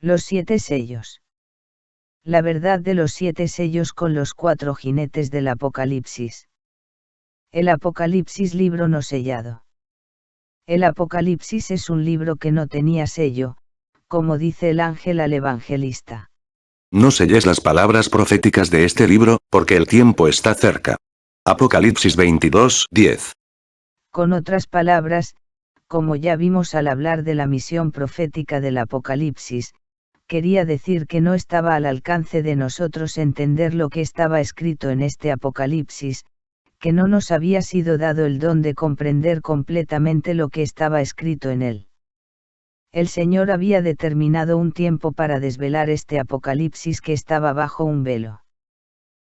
Los 7 sellos. La verdad de los 7 sellos con los 4 jinetes del Apocalipsis. El Apocalipsis, libro no sellado. El Apocalipsis es un libro que no tenía sello, como dice el ángel al evangelista. No selles las palabras proféticas de este libro, porque el tiempo está cerca. Apocalipsis 22:10. Con otras palabras, como ya vimos al hablar de la misión profética del Apocalipsis, quería decir que no estaba al alcance de nosotros entender lo que estaba escrito en este Apocalipsis, que no nos había sido dado el don de comprender completamente lo que estaba escrito en él. El Señor había determinado un tiempo para desvelar este Apocalipsis que estaba bajo un velo.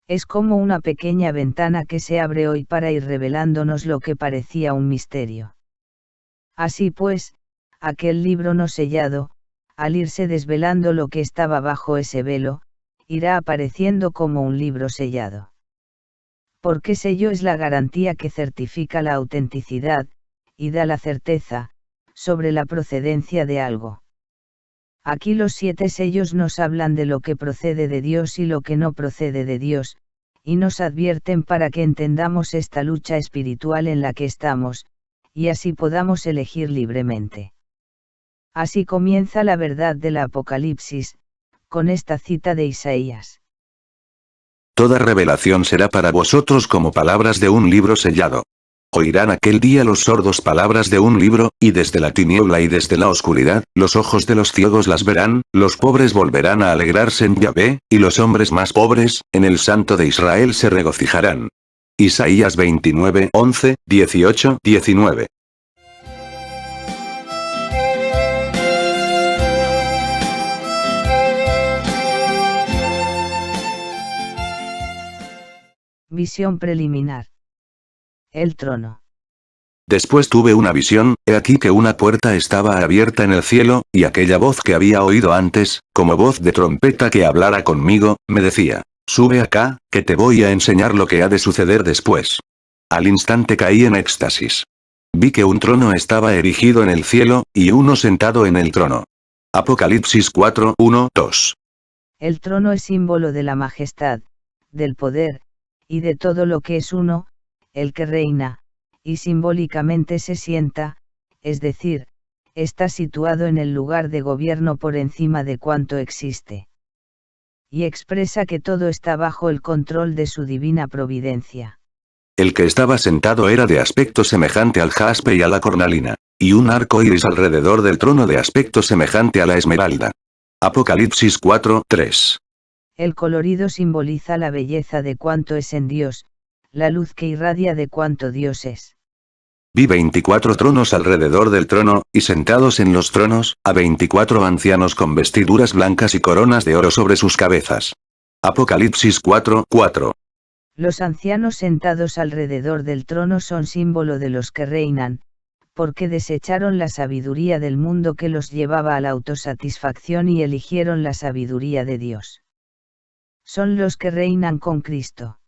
Es como una pequeña ventana que se abre hoy para ir revelándonos lo que parecía un misterio. Así pues, aquel libro no sellado, al irse desvelando lo que estaba bajo ese velo, irá apareciendo como un libro sellado. Porque sello es la garantía que certifica la autenticidad, y da la certeza, sobre la procedencia de algo. Aquí los 7 sellos nos hablan de lo que procede de Dios y lo que no procede de Dios, y nos advierten para que entendamos esta lucha espiritual en la que estamos, y así podamos elegir libremente. Así comienza la verdad del Apocalipsis, con esta cita de Isaías. Toda revelación será para vosotros como palabras de un libro sellado. Oirán aquel día los sordos palabras de un libro, y desde la tiniebla y desde la oscuridad, los ojos de los ciegos las verán, los pobres volverán a alegrarse en Yahvé, y los hombres más pobres, en el Santo de Israel se regocijarán. Isaías 29:11, 18, 19. Visión preliminar. El trono. Después tuve una visión, he aquí que una puerta estaba abierta en el cielo, y aquella voz que había oído antes, como voz de trompeta que hablara conmigo, me decía: sube acá, que te voy a enseñar lo que ha de suceder después. Al instante caí en éxtasis. Vi que un trono estaba erigido en el cielo, y uno sentado en el trono. Apocalipsis 4:1-2. El trono es símbolo de la majestad, del poder, y de todo lo que es uno, el que reina, y simbólicamente se sienta, es decir, está situado en el lugar de gobierno por encima de cuanto existe. Y expresa que todo está bajo el control de su divina providencia. El que estaba sentado era de aspecto semejante al jaspe y a la cornalina, y un arco iris alrededor del trono de aspecto semejante a la esmeralda. Apocalipsis 4:3. El colorido simboliza la belleza de cuanto es en Dios, la luz que irradia de cuanto Dios es. Vi 24 tronos alrededor del trono, y sentados en los tronos, a 24 ancianos con vestiduras blancas y coronas de oro sobre sus cabezas. Apocalipsis 4:4. Los ancianos sentados alrededor del trono son símbolo de los que reinan, porque desecharon la sabiduría del mundo que los llevaba a la autosatisfacción y eligieron la sabiduría de Dios. Son los que reinan con Cristo.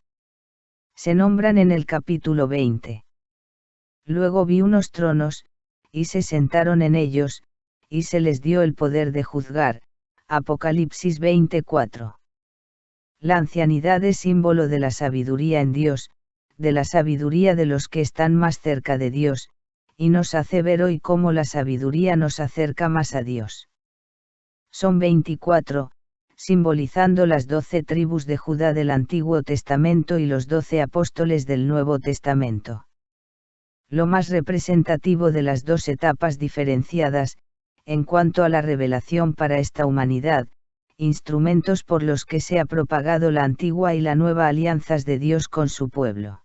Se nombran en el capítulo 20. Luego vi unos tronos, y se sentaron en ellos, y se les dio el poder de juzgar. Apocalipsis 24. La ancianidad es símbolo de la sabiduría en Dios, de la sabiduría de los que están más cerca de Dios, y nos hace ver hoy cómo la sabiduría nos acerca más a Dios. Son 24, simbolizando las 12 tribus de Judá del Antiguo Testamento y los 12 apóstoles del Nuevo Testamento. Lo más representativo de las dos etapas diferenciadas, en cuanto a la revelación para esta humanidad, instrumentos por los que se ha propagado la antigua y la nueva alianzas de Dios con su pueblo.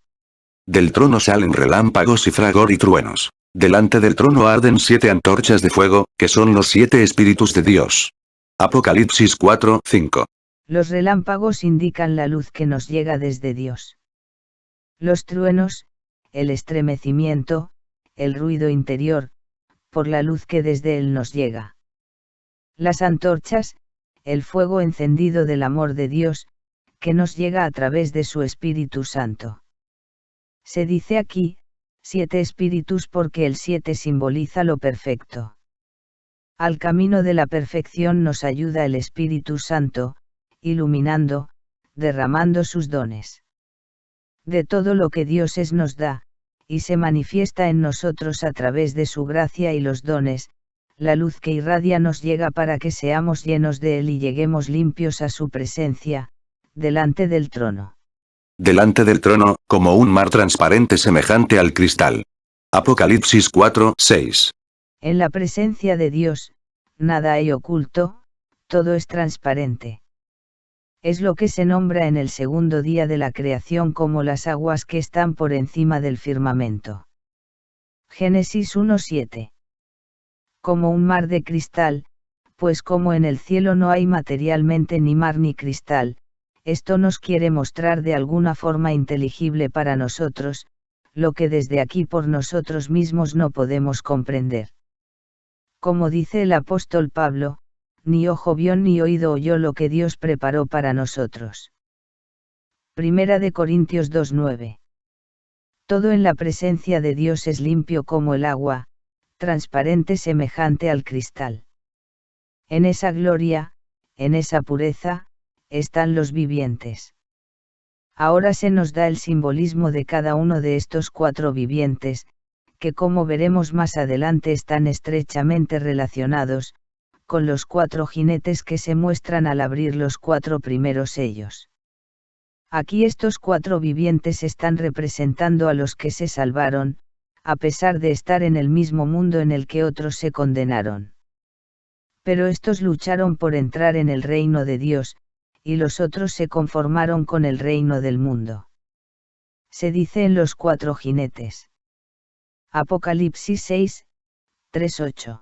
Del trono salen relámpagos y fragor y truenos. Delante del trono arden 7 antorchas de fuego, que son los 7 espíritus de Dios. Apocalipsis 4:5. Los relámpagos indican la luz que nos llega desde Dios. Los truenos, el estremecimiento, el ruido interior, por la luz que desde Él nos llega. Las antorchas, el fuego encendido del amor de Dios, que nos llega a través de su Espíritu Santo. Se dice aquí, 7 espíritus porque el 7 simboliza lo perfecto. Al camino de la perfección nos ayuda el Espíritu Santo, iluminando, derramando sus dones. De todo lo que Dios es nos da, y se manifiesta en nosotros a través de su gracia y los dones, la luz que irradia nos llega para que seamos llenos de Él y lleguemos limpios a su presencia, delante del trono. Delante del trono, como un mar transparente semejante al cristal. Apocalipsis 4, 6. En la presencia de Dios, nada hay oculto, todo es transparente. Es lo que se nombra en el segundo día de la creación como las aguas que están por encima del firmamento. Génesis 1:7. Como un mar de cristal, pues como en el cielo no hay materialmente ni mar ni cristal, esto nos quiere mostrar de alguna forma inteligible para nosotros, lo que desde aquí por nosotros mismos no podemos comprender. Como dice el apóstol Pablo, ni ojo vio ni oído oyó lo que Dios preparó para nosotros. Primera de Corintios 2:9. Todo en la presencia de Dios es limpio como el agua, transparente semejante al cristal. En esa gloria, en esa pureza, están los vivientes. Ahora se nos da el simbolismo de cada uno de estos 4 vivientes, que como veremos más adelante están estrechamente relacionados, con los 4 jinetes que se muestran al abrir los 4 primeros sellos. Aquí estos 4 vivientes están representando a los que se salvaron, a pesar de estar en el mismo mundo en el que otros se condenaron. Pero estos lucharon por entrar en el reino de Dios, y los otros se conformaron con el reino del mundo. Se dice en los 4 jinetes. Apocalipsis 6, 3-8.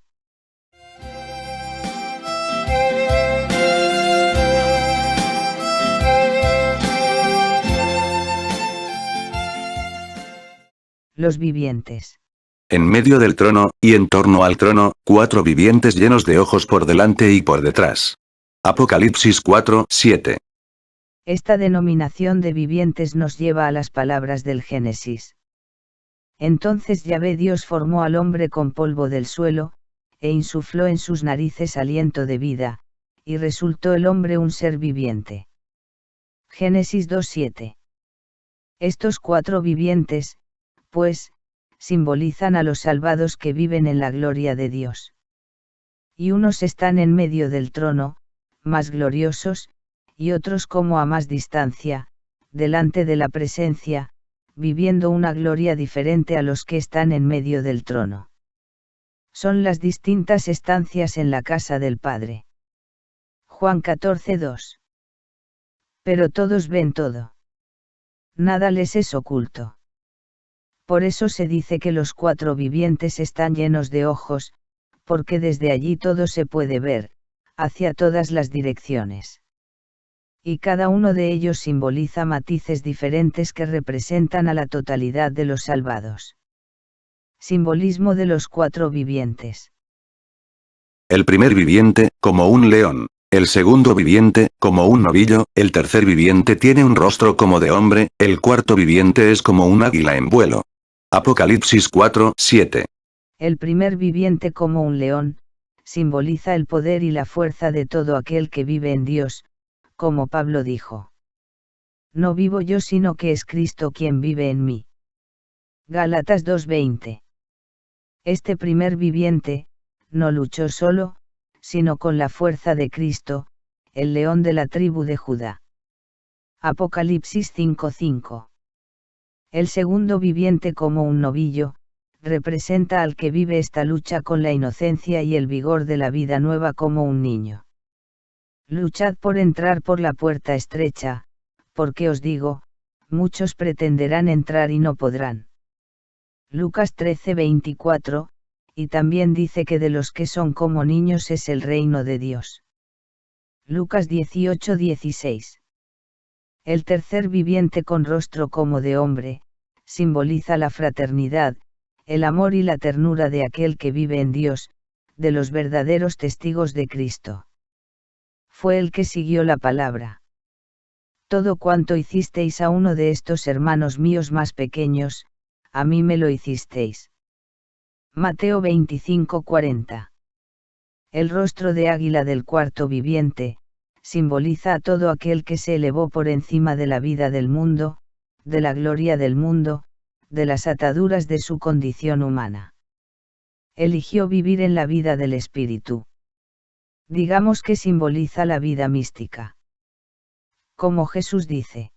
Los vivientes. En medio del trono, y en torno al trono, 4 vivientes llenos de ojos por delante y por detrás. Apocalipsis 4, 7. Esta denominación de vivientes nos lleva a las palabras del Génesis. Entonces Yahvé Dios formó al hombre con polvo del suelo, e insufló en sus narices aliento de vida, y resultó el hombre un ser viviente. Génesis 2:7. Estos 4 vivientes, pues, simbolizan a los salvados que viven en la gloria de Dios. Y unos están en medio del trono, más gloriosos, y otros como a más distancia, delante de la presencia, viviendo una gloria diferente a los que están en medio del trono. Son las distintas estancias en la casa del Padre. Juan 14:2. Pero todos ven todo. Nada les es oculto. Por eso se dice que los 4 vivientes están llenos de ojos, porque desde allí todo se puede ver, hacia todas las direcciones. Y cada uno de ellos simboliza matices diferentes que representan a la totalidad de los salvados. Simbolismo de los 4 vivientes. El primer viviente, como un león. El segundo viviente, como un novillo. El tercer viviente tiene un rostro como de hombre. El cuarto viviente es como un águila en vuelo. Apocalipsis 4, 7. El primer viviente como un león, simboliza el poder y la fuerza de todo aquel que vive en Dios, como Pablo dijo. No vivo yo sino que es Cristo quien vive en mí. Gálatas 2:20. Este primer viviente, no luchó solo, sino con la fuerza de Cristo, el león de la tribu de Judá. Apocalipsis 5:5. El segundo viviente como un novillo, representa al que vive esta lucha con la inocencia y el vigor de la vida nueva como un niño. Luchad por entrar por la puerta estrecha, porque os digo, muchos pretenderán entrar y no podrán. Lucas 13:24, y también dice que de los que son como niños es el reino de Dios. Lucas 18:16. El tercer viviente con rostro como de hombre, simboliza la fraternidad, el amor y la ternura de aquel que vive en Dios, de los verdaderos testigos de Cristo. Fue el que siguió la palabra. Todo cuanto hicisteis a uno de estos hermanos míos más pequeños, a mí me lo hicisteis. Mateo 25:40. El rostro de águila del cuarto viviente, simboliza a todo aquel que se elevó por encima de la vida del mundo, de la gloria del mundo, de las ataduras de su condición humana. Eligió vivir en la vida del espíritu. Digamos que simboliza la vida mística. Como Jesús dice: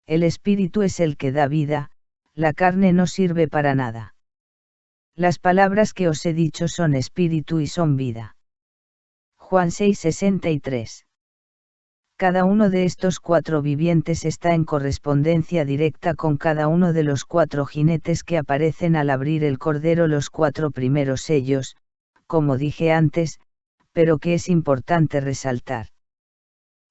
el espíritu es el que da vida, la carne no sirve para nada. Las palabras que os he dicho son espíritu y son vida. Juan 6:63. Cada uno de estos cuatro vivientes está en correspondencia directa con cada uno de los cuatro jinetes que aparecen al abrir el Cordero los cuatro primeros sellos, como dije antes, pero que es importante resaltar.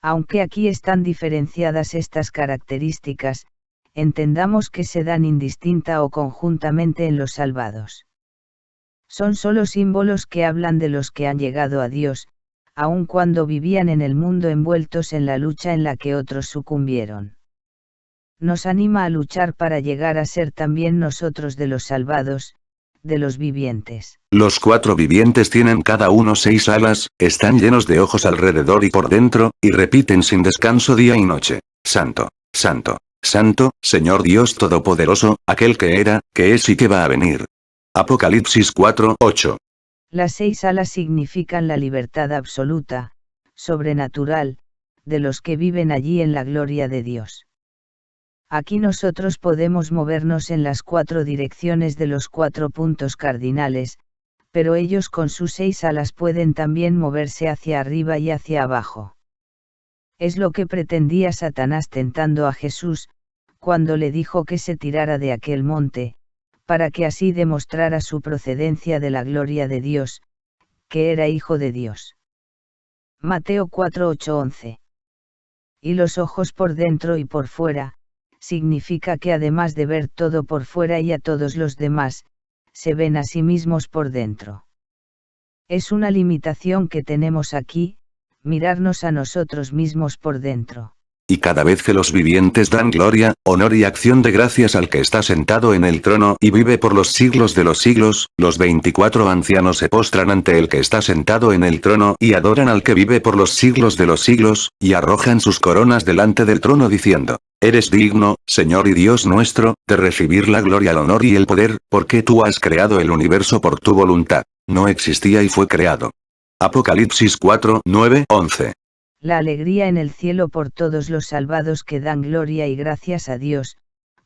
Aunque aquí están diferenciadas estas características, entendamos que se dan indistinta o conjuntamente en los salvados. Son solo símbolos que hablan de los que han llegado a Dios, aun cuando vivían en el mundo envueltos en la lucha en la que otros sucumbieron. Nos anima a luchar para llegar a ser también nosotros de los salvados, de los vivientes. Los cuatro vivientes tienen cada uno 6 alas, están llenos de ojos alrededor y por dentro, y repiten sin descanso día y noche: Santo, Santo, Santo, Señor Dios Todopoderoso, aquel que era, que es y que va a venir. Apocalipsis 4:8. Las 6 alas significan la libertad absoluta, sobrenatural, de los que viven allí en la gloria de Dios. Aquí nosotros podemos movernos en las 4 direcciones de los 4 puntos cardinales, pero ellos con sus 6 alas pueden también moverse hacia arriba y hacia abajo. Es lo que pretendía Satanás tentando a Jesús, cuando le dijo que se tirara de aquel monte, para que así demostrara su procedencia de la gloria de Dios, que era hijo de Dios. Mateo 4:8-11. Y los ojos por dentro y por fuera, significa que además de ver todo por fuera y a todos los demás, se ven a sí mismos por dentro. Es una limitación que tenemos aquí, mirarnos a nosotros mismos por dentro. Y cada vez que los vivientes dan gloria, honor y acción de gracias al que está sentado en el trono y vive por los siglos de los siglos, los 24 ancianos se postran ante el que está sentado en el trono y adoran al que vive por los siglos de los siglos, y arrojan sus coronas delante del trono diciendo: Eres digno, Señor y Dios nuestro, de recibir la gloria, el honor y el poder, porque tú has creado el universo por tu voluntad. No existía y fue creado. Apocalipsis 4:9-11. La alegría en el cielo por todos los salvados que dan gloria y gracias a Dios,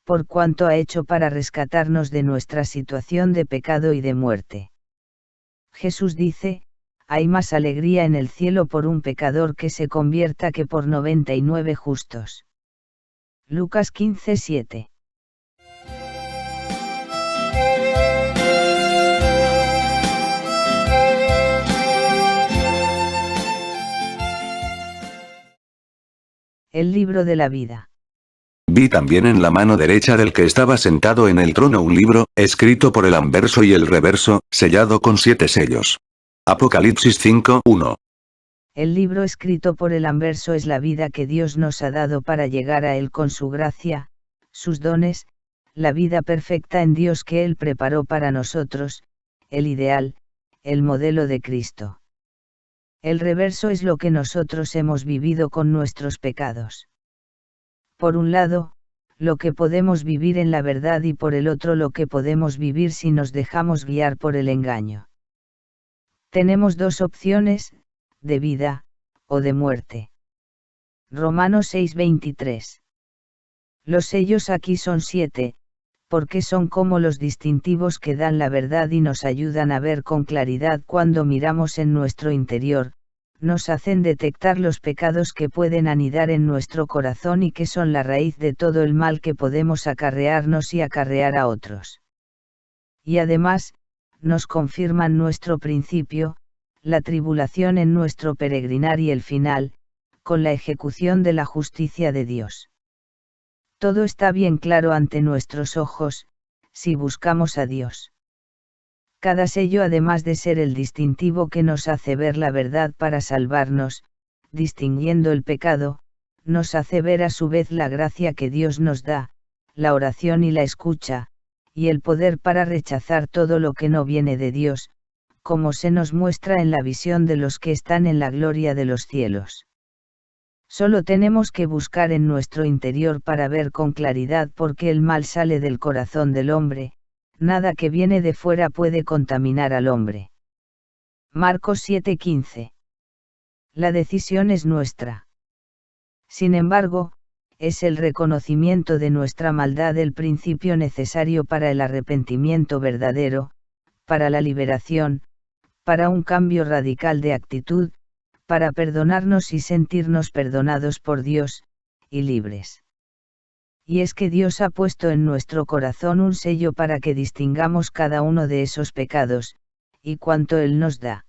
por cuanto ha hecho para rescatarnos de nuestra situación de pecado y de muerte. Jesús dice: hay más alegría en el cielo por un pecador que se convierta que por 99 justos. Lucas 15:7. El libro de la vida. Vi también en la mano derecha del que estaba sentado en el trono un libro, escrito por el anverso y el reverso, sellado con 7 sellos. Apocalipsis 5:1. El libro escrito por el anverso es la vida que Dios nos ha dado para llegar a Él con su gracia, sus dones, la vida perfecta en Dios que Él preparó para nosotros, el ideal, el modelo de Cristo. El reverso es lo que nosotros hemos vivido con nuestros pecados. Por un lado, lo que podemos vivir en la verdad y por el otro lo que podemos vivir si nos dejamos guiar por el engaño. Tenemos 2 opciones, de vida, o de muerte. Romanos 6:23. Los sellos aquí son 7, porque son como los distintivos que dan la verdad y nos ayudan a ver con claridad cuando miramos en nuestro interior, nos hacen detectar los pecados que pueden anidar en nuestro corazón y que son la raíz de todo el mal que podemos acarrearnos y acarrear a otros. Y además, nos confirman nuestro principio, la tribulación en nuestro peregrinar y el final, con la ejecución de la justicia de Dios. Todo está bien claro ante nuestros ojos, si buscamos a Dios. Cada sello, además de ser el distintivo que nos hace ver la verdad para salvarnos, distinguiendo el pecado, nos hace ver a su vez la gracia que Dios nos da, la oración y la escucha, y el poder para rechazar todo lo que no viene de Dios, como se nos muestra en la visión de los que están en la gloria de los cielos. Solo tenemos que buscar en nuestro interior para ver con claridad por qué el mal sale del corazón del hombre, nada que viene de fuera puede contaminar al hombre. Marcos 7:15. La decisión es nuestra. Sin embargo, es el reconocimiento de nuestra maldad el principio necesario para el arrepentimiento verdadero, para la liberación, para un cambio radical de actitud, para perdonarnos y sentirnos perdonados por Dios, y libres. Y es que Dios ha puesto en nuestro corazón un sello para que distingamos cada uno de esos pecados, y cuanto Él nos da.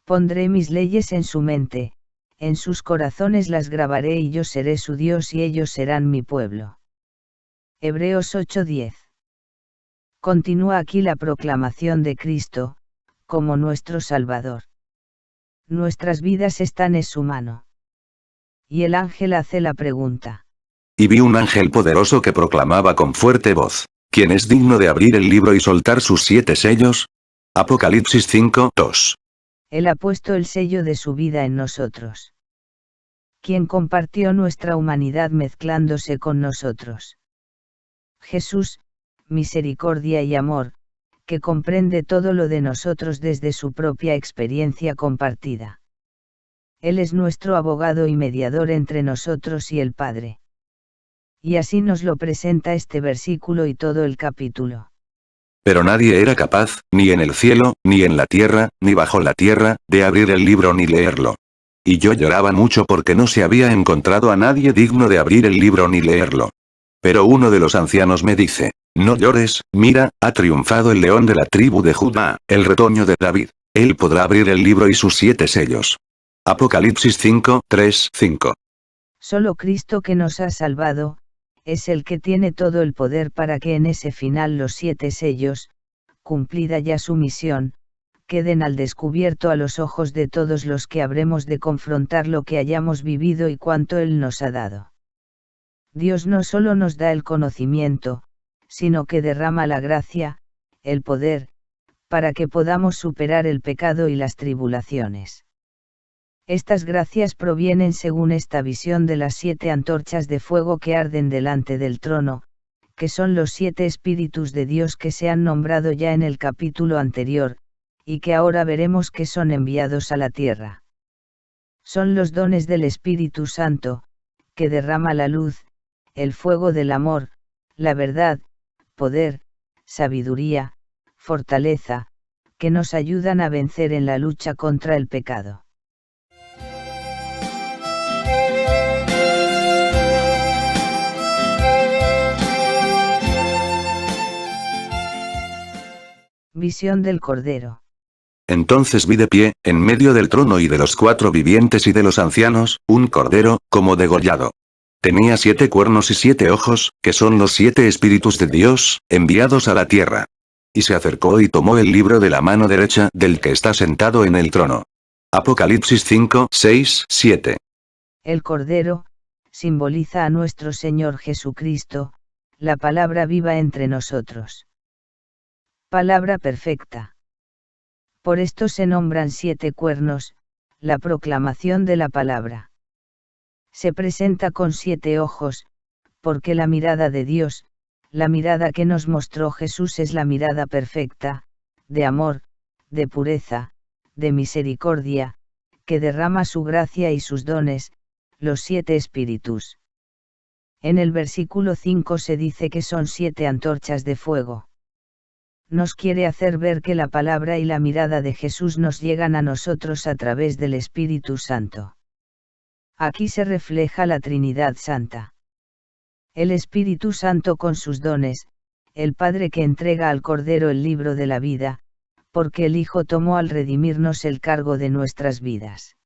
Pondré mis leyes en su mente, en sus corazones las grabaré y yo seré su Dios y ellos serán mi pueblo. Hebreos 8:10. Continúa aquí la proclamación de Cristo, como nuestro Salvador. Nuestras vidas están en su mano. Y el ángel hace la pregunta. Y vi un ángel poderoso que proclamaba con fuerte voz: ¿Quién es digno de abrir el libro y soltar sus 7 sellos? Apocalipsis 5:2. Él ha puesto el sello de su vida en nosotros. Quien compartió nuestra humanidad mezclándose con nosotros. Jesús, misericordia y amor, que comprende todo lo de nosotros desde su propia experiencia compartida. Él es nuestro abogado y mediador entre nosotros y el Padre. Y así nos lo presenta este versículo y todo el capítulo. Pero nadie era capaz, ni en el cielo, ni en la tierra, ni bajo la tierra, de abrir el libro ni leerlo. Y yo lloraba mucho porque no se había encontrado a nadie digno de abrir el libro ni leerlo. Pero uno de los ancianos me dice: no llores, mira, ha triunfado el león de la tribu de Judá, el retoño de David. Él podrá abrir el libro y sus 7 sellos. Apocalipsis 5:3-5. Solo Cristo que nos ha salvado, es el que tiene todo el poder para que en ese final los 7 sellos, cumplida ya su misión, queden al descubierto a los ojos de todos los que habremos de confrontar lo que hayamos vivido y cuánto Él nos ha dado. Dios no solo nos da el conocimiento, sino que derrama la gracia, el poder, para que podamos superar el pecado y las tribulaciones. Estas gracias provienen según esta visión de las 7 antorchas de fuego que arden delante del trono, que son los 7 espíritus de Dios que se han nombrado ya en el capítulo anterior, y que ahora veremos que son enviados a la tierra. Son los dones del Espíritu Santo, que derrama la luz, el fuego del amor, la verdad, poder, sabiduría, fortaleza, que nos ayudan a vencer en la lucha contra el pecado. Visión del Cordero. Entonces vi de pie, en medio del trono y de los 4 vivientes y de los ancianos, un cordero, como degollado. Tenía 7 cuernos y 7 ojos, que son los 7 espíritus de Dios, enviados a la tierra. Y se acercó y tomó el libro de la mano derecha del que está sentado en el trono. Apocalipsis 5:6-7. El Cordero simboliza a nuestro Señor Jesucristo, la palabra viva entre nosotros. Palabra perfecta. Por esto se nombran 7 cuernos, la proclamación de la palabra. Se presenta con 7 ojos, porque la mirada de Dios, la mirada que nos mostró Jesús es la mirada perfecta, de amor, de pureza, de misericordia, que derrama su gracia y sus dones, los 7 espíritus. En el versículo 5 se dice que son 7 antorchas de fuego. Nos quiere hacer ver que la palabra y la mirada de Jesús nos llegan a nosotros a través del Espíritu Santo. Aquí se refleja la Trinidad Santa. El Espíritu Santo con sus dones, el Padre que entrega al Cordero el libro de la vida, porque el Hijo tomó al redimirnos el cargo de nuestras vidas.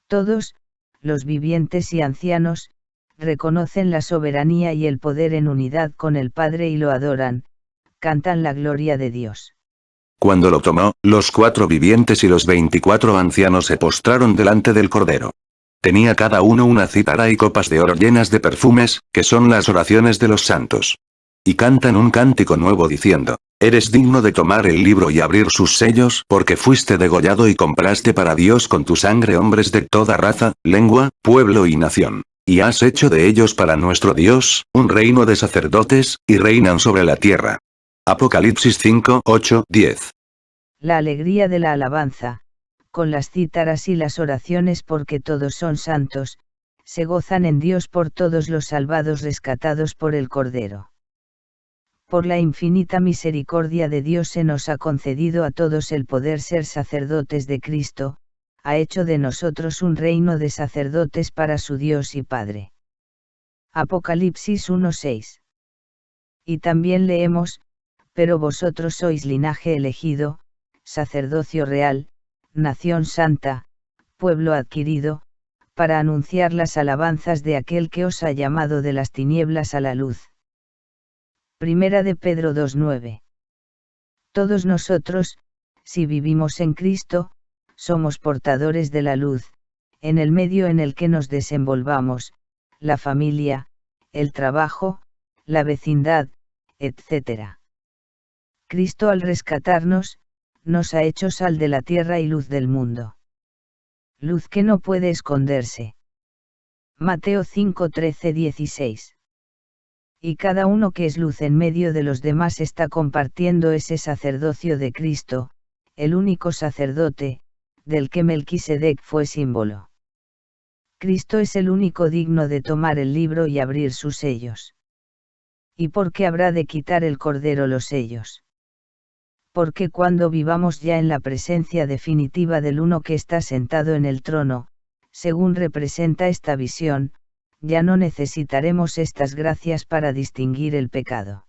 Todos, los vivientes y ancianos, reconocen la soberanía y el poder en unidad con el Padre y lo adoran, cantan la gloria de Dios. Cuando lo tomó, los 4 vivientes y los 24 ancianos se postraron delante del Cordero. Tenía cada uno una cítara y copas de oro llenas de perfumes, que son las oraciones de los santos. Y cantan un cántico nuevo diciendo: Eres digno de tomar el libro y abrir sus sellos porque fuiste degollado y compraste para Dios con tu sangre hombres de toda raza, lengua, pueblo y nación. Y has hecho de ellos para nuestro Dios, un reino de sacerdotes, y reinan sobre la tierra. Apocalipsis 5, 8, 10. La alegría de la alabanza, con las cítaras y las oraciones porque todos son santos, se gozan en Dios por todos los salvados rescatados por el Cordero. Por la infinita misericordia de Dios se nos ha concedido a todos el poder ser sacerdotes de Cristo, ha hecho de nosotros un reino de sacerdotes para su Dios y Padre. Apocalipsis 1:6. Y también leemos, pero vosotros sois linaje elegido, sacerdocio real, nación santa, pueblo adquirido, para anunciar las alabanzas de aquel que os ha llamado de las tinieblas a la luz. Primera de Pedro 2:9. Todos nosotros, si vivimos en Cristo, somos portadores de la luz, en el medio en el que nos desenvolvamos, la familia, el trabajo, la vecindad, etc. Cristo al rescatarnos, nos ha hecho sal de la tierra y luz del mundo. Luz que no puede esconderse. Mateo 5:13-16. Y cada uno que es luz en medio de los demás está compartiendo ese sacerdocio de Cristo, el único sacerdote, del que Melquisedec fue símbolo. Cristo es el único digno de tomar el libro y abrir sus sellos. ¿Y por qué habrá de quitar el Cordero los sellos? Porque cuando vivamos ya en la presencia definitiva del uno que está sentado en el trono, según representa esta visión, ya no necesitaremos estas gracias para distinguir el pecado.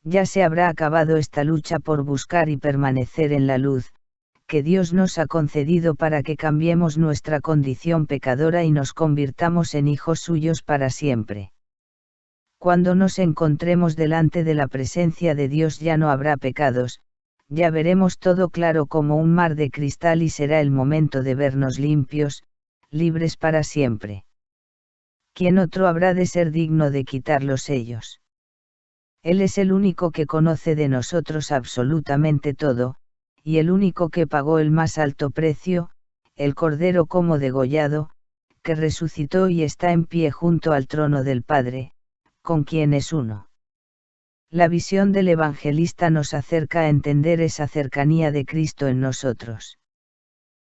Ya se habrá acabado esta lucha por buscar y permanecer en la luz, que Dios nos ha concedido para que cambiemos nuestra condición pecadora y nos convirtamos en hijos suyos para siempre. Cuando nos encontremos delante de la presencia de Dios ya no habrá pecados, ya veremos todo claro como un mar de cristal y será el momento de vernos limpios, libres para siempre. ¿Quién otro habrá de ser digno de quitar los sellos? Él es el único que conoce de nosotros absolutamente todo, y el único que pagó el más alto precio, el Cordero como degollado, que resucitó y está en pie junto al trono del Padre, con quien es uno. La visión del evangelista nos acerca a entender esa cercanía de Cristo en nosotros.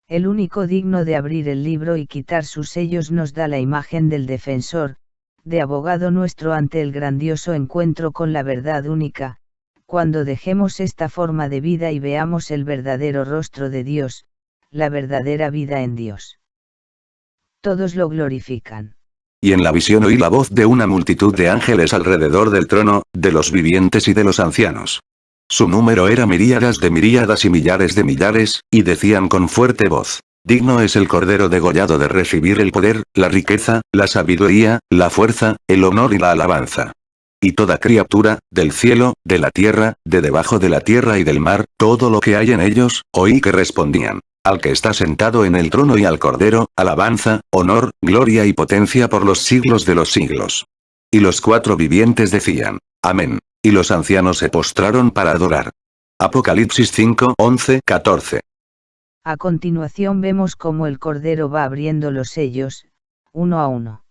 El único digno de abrir el libro y quitar sus sellos nos da la imagen del defensor, de abogado nuestro ante el grandioso encuentro con la verdad única, cuando dejemos esta forma de vida y veamos el verdadero rostro de Dios, la verdadera vida en Dios. Todos lo glorifican. Y en la visión oí la voz de una multitud de ángeles alrededor del trono, de los vivientes y de los ancianos. Su número era miríadas de miríadas y millares de millares, y decían con fuerte voz: digno es el Cordero degollado de recibir el poder, la riqueza, la sabiduría, la fuerza, el honor y la alabanza. Y toda criatura, del cielo, de la tierra, de debajo de la tierra y del mar, todo lo que hay en ellos, oí que respondían: al que está sentado en el trono y al Cordero, alabanza, honor, gloria y potencia por los siglos de los siglos. Y los cuatro vivientes decían: amén. Y los ancianos se postraron para adorar. Apocalipsis 5, 11, 14. A continuación vemos cómo el Cordero va abriendo los sellos, uno a uno.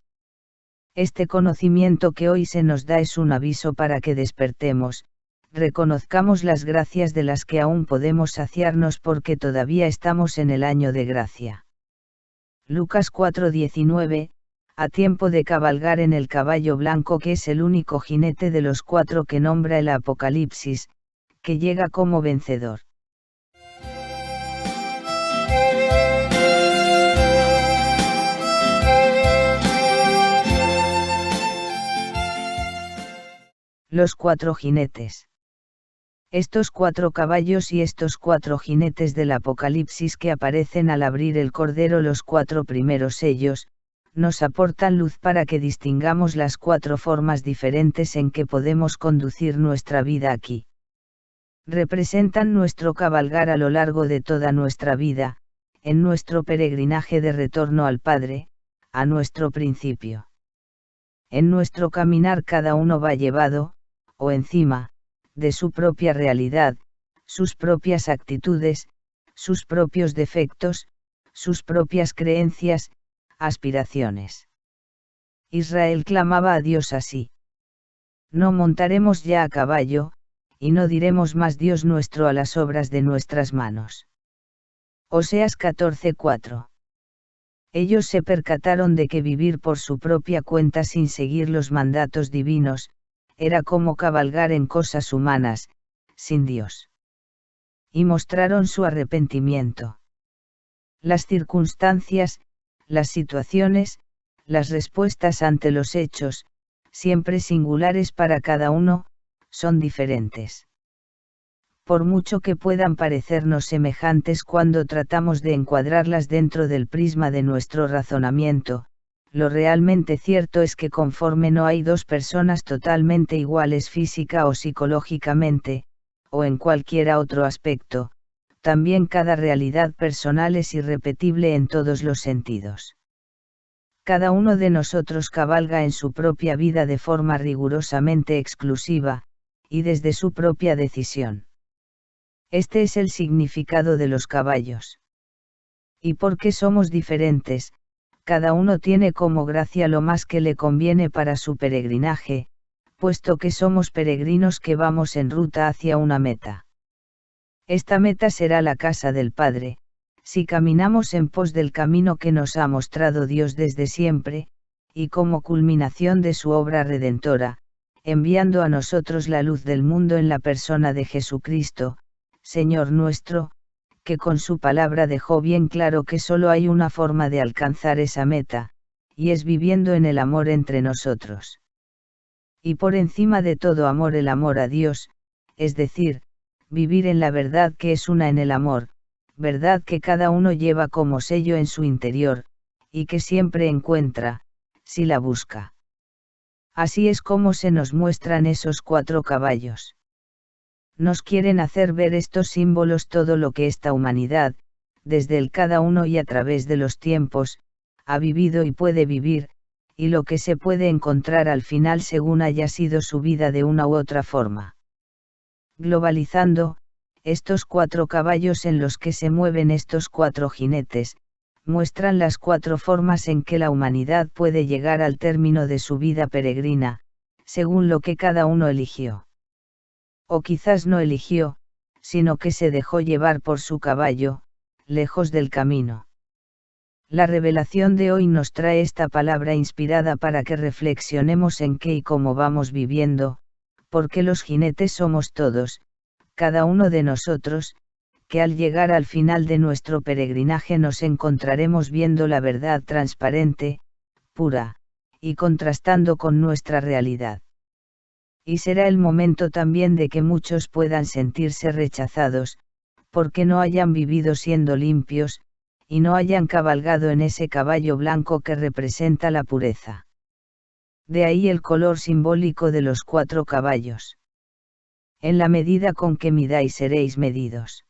Este conocimiento que hoy se nos da es un aviso para que despertemos, reconozcamos las gracias de las que aún podemos saciarnos porque todavía estamos en el año de gracia. Lucas 4:19, a tiempo de cabalgar en el caballo blanco que es el único jinete de los cuatro que nombra el Apocalipsis, que llega como vencedor. Los cuatro jinetes. Estos cuatro caballos y estos cuatro jinetes del Apocalipsis que aparecen al abrir el Cordero los cuatro primeros sellos, nos aportan luz para que distingamos las cuatro formas diferentes en que podemos conducir nuestra vida aquí. Representan nuestro cabalgar a lo largo de toda nuestra vida, en nuestro peregrinaje de retorno al Padre, a nuestro principio. En nuestro caminar cada uno va llevado, o encima, de su propia realidad, sus propias actitudes, sus propios defectos, sus propias creencias, aspiraciones. Israel clamaba a Dios así: no montaremos ya a caballo, y no diremos más Dios nuestro a las obras de nuestras manos. Oseas 14:4. Ellos se percataron de que vivir por su propia cuenta sin seguir los mandatos divinos, era como cabalgar en cosas humanas, sin Dios. Y mostraron su arrepentimiento. Las circunstancias, las situaciones, las respuestas ante los hechos, siempre singulares para cada uno, son diferentes. Por mucho que puedan parecernos semejantes cuando tratamos de encuadrarlas dentro del prisma de nuestro razonamiento, lo realmente cierto es que conforme no hay dos personas totalmente iguales física o psicológicamente, o en cualquier otro aspecto, también cada realidad personal es irrepetible en todos los sentidos. Cada uno de nosotros cabalga en su propia vida de forma rigurosamente exclusiva, y desde su propia decisión. Este es el significado de los caballos. Y porque somos diferentes, cada uno tiene como gracia lo más que le conviene para su peregrinaje, puesto que somos peregrinos que vamos en ruta hacia una meta. Esta meta será la casa del Padre, si caminamos en pos del camino que nos ha mostrado Dios desde siempre, y como culminación de su obra redentora, enviando a nosotros la luz del mundo en la persona de Jesucristo, Señor nuestro, que con su palabra dejó bien claro que solo hay una forma de alcanzar esa meta, y es viviendo en el amor entre nosotros. Y por encima de todo amor, el amor a Dios, es decir, vivir en la verdad que es una en el amor, verdad que cada uno lleva como sello en su interior, y que siempre encuentra, si la busca. Así es como se nos muestran esos 4 caballos. Nos quieren hacer ver estos símbolos todo lo que esta humanidad, desde el cada uno y a través de los tiempos, ha vivido y puede vivir, y lo que se puede encontrar al final según haya sido su vida de una u otra forma. Globalizando, estos 4 caballos en los que se mueven estos 4 jinetes, muestran las 4 formas en que la humanidad puede llegar al término de su vida peregrina, según lo que cada uno eligió. O quizás no eligió, sino que se dejó llevar por su caballo, lejos del camino. La revelación de hoy nos trae esta palabra inspirada para que reflexionemos en qué y cómo vamos viviendo, porque los jinetes somos todos, cada uno de nosotros, que al llegar al final de nuestro peregrinaje nos encontraremos viendo la verdad transparente, pura, y contrastando con nuestra realidad. Y será el momento también de que muchos puedan sentirse rechazados, porque no hayan vivido siendo limpios, y no hayan cabalgado en ese caballo blanco que representa la pureza. De ahí el color simbólico de los 4 caballos. En la medida con que midáis seréis medidos.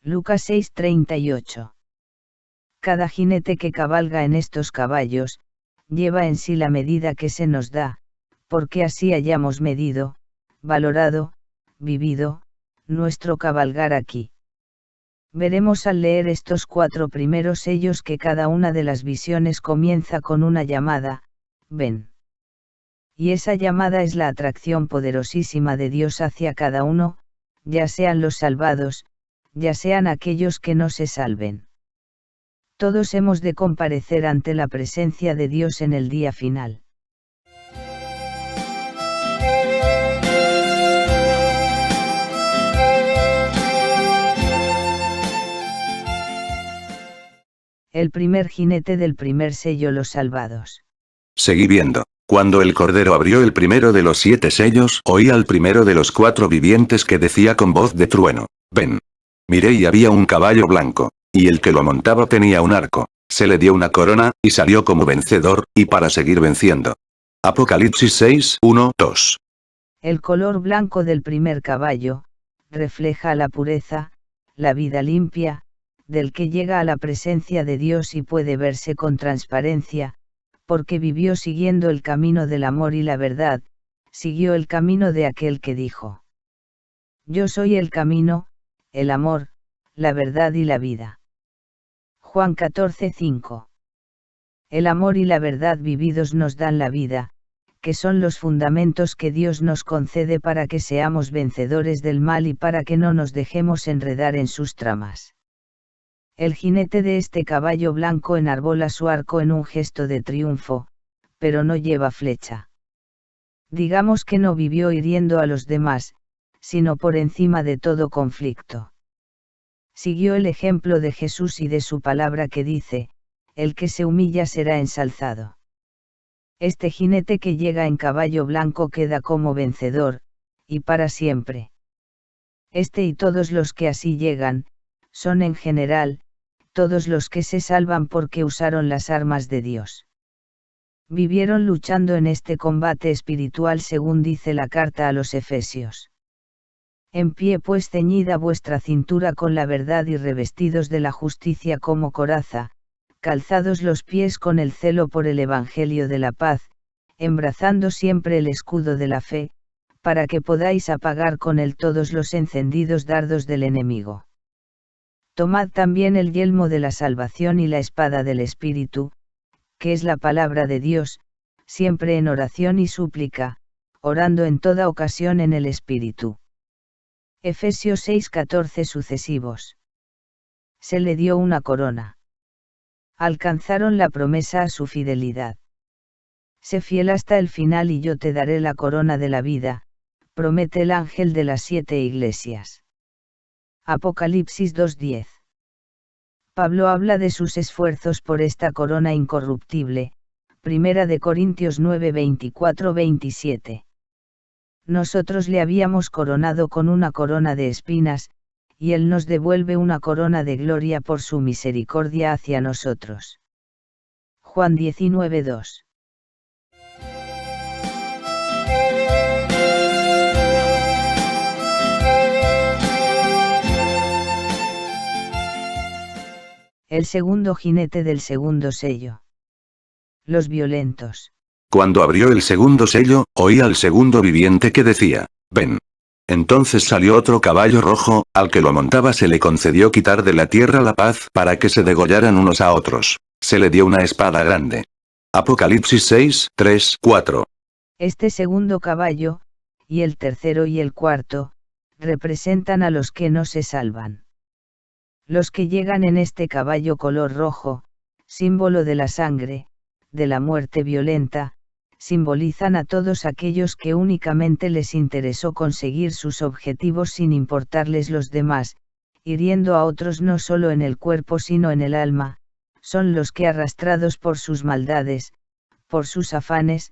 Lucas 6:38. Cada jinete que cabalga en estos caballos, lleva en sí la medida que se nos da, porque así hayamos medido, valorado, vivido, nuestro cabalgar aquí. Veremos al leer estos 4 primeros sellos que cada una de las visiones comienza con una llamada, ven. Y esa llamada es la atracción poderosísima de Dios hacia cada uno, ya sean los salvados, ya sean aquellos que no se salven. Todos hemos de comparecer ante la presencia de Dios en el día final. El primer jinete del primer sello, los salvados. Seguí viendo. Cuando el Cordero abrió el primero de los 7 sellos, oí al primero de los 4 vivientes que decía con voz de trueno: ven. Miré y había un caballo blanco. Y el que lo montaba tenía un arco. Se le dio una corona, y salió como vencedor, y para seguir venciendo. Apocalipsis 6, 1, 2. El color blanco del primer caballo, refleja la pureza, la vida limpia, del que llega a la presencia de Dios y puede verse con transparencia, porque vivió siguiendo el camino del amor y la verdad, siguió el camino de aquel que dijo: Yo soy el camino, el amor, la verdad y la vida. Juan 14:5. El amor y la verdad vividos nos dan la vida, que son los fundamentos que Dios nos concede para que seamos vencedores del mal y para que no nos dejemos enredar en sus tramas. El jinete de este caballo blanco enarbola su arco en un gesto de triunfo, pero no lleva flecha. Digamos que no vivió hiriendo a los demás, sino por encima de todo conflicto. Siguió el ejemplo de Jesús y de su palabra que dice, el que se humilla será ensalzado. Este jinete que llega en caballo blanco queda como vencedor, y para siempre. Este y todos los que así llegan, son en general, todos los que se salvan porque usaron las armas de Dios. Vivieron luchando en este combate espiritual según dice la carta a los Efesios. En pie pues ceñida vuestra cintura con la verdad y revestidos de la justicia como coraza, calzados los pies con el celo por el Evangelio de la paz, embrazando siempre el escudo de la fe, para que podáis apagar con él todos los encendidos dardos del enemigo. Tomad también el yelmo de la salvación y la espada del Espíritu, que es la palabra de Dios, siempre en oración y súplica, orando en toda ocasión en el Espíritu. Efesios 6:14 sucesivos. Se le dio una corona. Alcanzaron la promesa a su fidelidad. Sé fiel hasta el final y yo te daré la corona de la vida, promete el ángel de las 7 iglesias. Apocalipsis 2:10. Pablo habla de sus esfuerzos por esta corona incorruptible, 1 de Corintios 9:24-27. Nosotros le habíamos coronado con una corona de espinas, y él nos devuelve una corona de gloria por su misericordia hacia nosotros. Juan 19:2. El segundo jinete del segundo sello. Los violentos. Cuando abrió el segundo sello, oí al segundo viviente que decía, ven. Entonces salió otro caballo rojo, al que lo montaba se le concedió quitar de la tierra la paz para que se degollaran unos a otros. Se le dio una espada grande. Apocalipsis 6:3-4. Este segundo caballo, y el tercero y el cuarto, representan a los que no se salvan. Los que llegan en este caballo color rojo, símbolo de la sangre, de la muerte violenta, simbolizan a todos aquellos que únicamente les interesó conseguir sus objetivos sin importarles los demás, hiriendo a otros no solo en el cuerpo sino en el alma, son los que arrastrados por sus maldades, por sus afanes,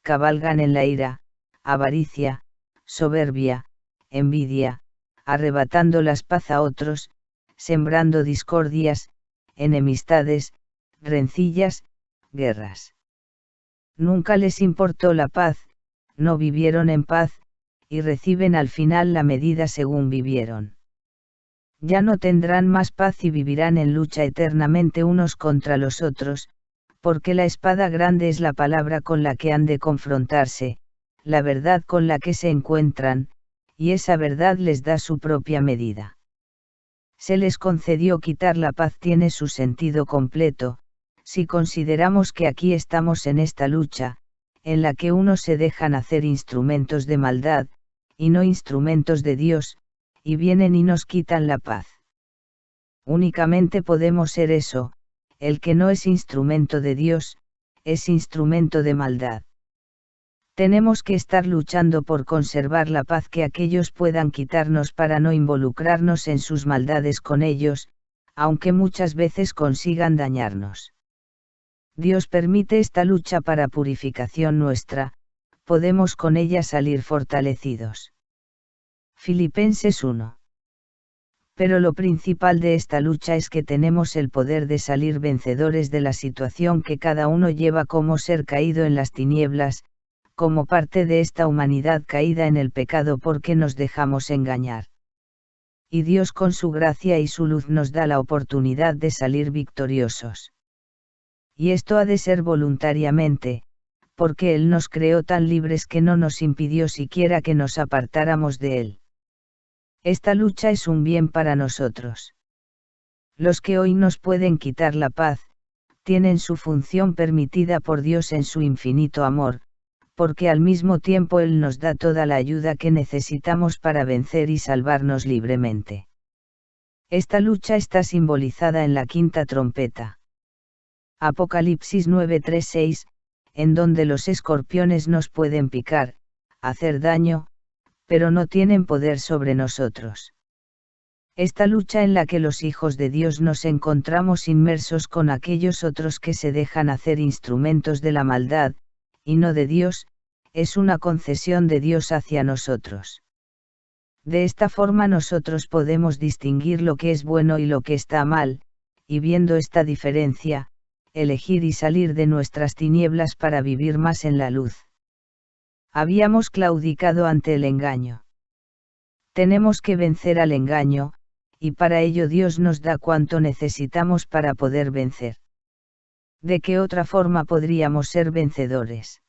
cabalgan en la ira, avaricia, soberbia, envidia, arrebatando la paz a otros, sembrando discordias, enemistades, rencillas, guerras. Nunca les importó la paz, no vivieron en paz, y reciben al final la medida según vivieron. Ya no tendrán más paz y vivirán en lucha eternamente unos contra los otros, porque la espada grande es la palabra con la que han de confrontarse, la verdad con la que se encuentran, y esa verdad les da su propia medida. Se les concedió quitar la paz tiene su sentido completo, si consideramos que aquí estamos en esta lucha, en la que unos se dejan hacer instrumentos de maldad, y no instrumentos de Dios, y vienen y nos quitan la paz. Únicamente podemos ser eso, el que no es instrumento de Dios, es instrumento de maldad. Tenemos que estar luchando por conservar la paz que aquellos puedan quitarnos para no involucrarnos en sus maldades con ellos, aunque muchas veces consigan dañarnos. Dios permite esta lucha para purificación nuestra, podemos con ella salir fortalecidos. Filipenses 1. Pero lo principal de esta lucha es que tenemos el poder de salir vencedores de la situación que cada uno lleva como ser caído en las tinieblas, como parte de esta humanidad caída en el pecado porque nos dejamos engañar. Y Dios con su gracia y su luz nos da la oportunidad de salir victoriosos. Y esto ha de ser voluntariamente, porque Él nos creó tan libres que no nos impidió siquiera que nos apartáramos de Él. Esta lucha es un bien para nosotros. Los que hoy nos pueden quitar la paz, tienen su función permitida por Dios en su infinito amor, porque al mismo tiempo Él nos da toda la ayuda que necesitamos para vencer y salvarnos libremente. Esta lucha está simbolizada en la quinta trompeta. Apocalipsis 9:3-6, en donde los escorpiones nos pueden picar, hacer daño, pero no tienen poder sobre nosotros. Esta lucha en la que los hijos de Dios nos encontramos inmersos con aquellos otros que se dejan hacer instrumentos de la maldad, y no de Dios, es una concesión de Dios hacia nosotros. De esta forma nosotros podemos distinguir lo que es bueno y lo que está mal, y viendo esta diferencia, elegir y salir de nuestras tinieblas para vivir más en la luz. Habíamos claudicado ante el engaño. Tenemos que vencer al engaño, y para ello Dios nos da cuanto necesitamos para poder vencer. ¿De qué otra forma podríamos ser vencedores?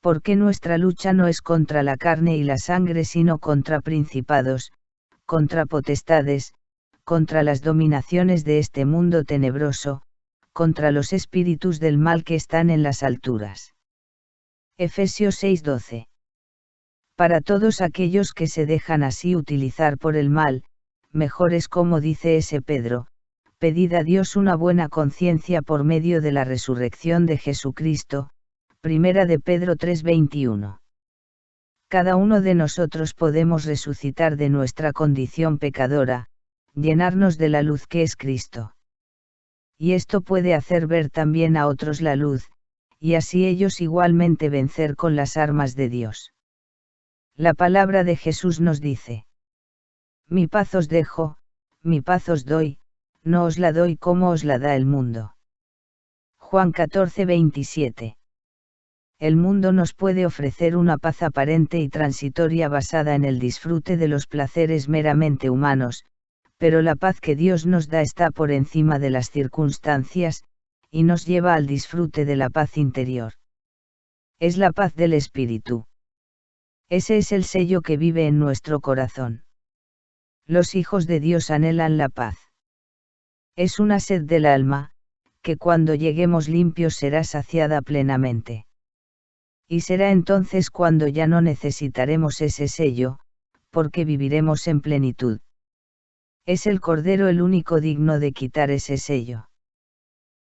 Porque nuestra lucha no es contra la carne y la sangre sino contra principados, contra potestades, contra las dominaciones de este mundo tenebroso, contra los espíritus del mal que están en las alturas. Efesios 6:12. Para todos aquellos que se dejan así utilizar por el mal, mejor es como dice ese Pedro, pedid a Dios una buena conciencia por medio de la resurrección de Jesucristo. Primera de Pedro 3:21. Cada uno de nosotros podemos resucitar de nuestra condición pecadora, llenarnos de la luz que es Cristo. Y esto puede hacer ver también a otros la luz, y así ellos igualmente vencer con las armas de Dios. La palabra de Jesús nos dice: Mi paz os dejo, mi paz os doy, no os la doy como os la da el mundo. Juan 14:27. El mundo nos puede ofrecer una paz aparente y transitoria basada en el disfrute de los placeres meramente humanos, pero la paz que Dios nos da está por encima de las circunstancias, y nos lleva al disfrute de la paz interior. Es la paz del Espíritu. Ese es el sello que vive en nuestro corazón. Los hijos de Dios anhelan la paz. Es una sed del alma, que cuando lleguemos limpios será saciada plenamente. Y será entonces cuando ya no necesitaremos ese sello, porque viviremos en plenitud. Es el Cordero el único digno de quitar ese sello.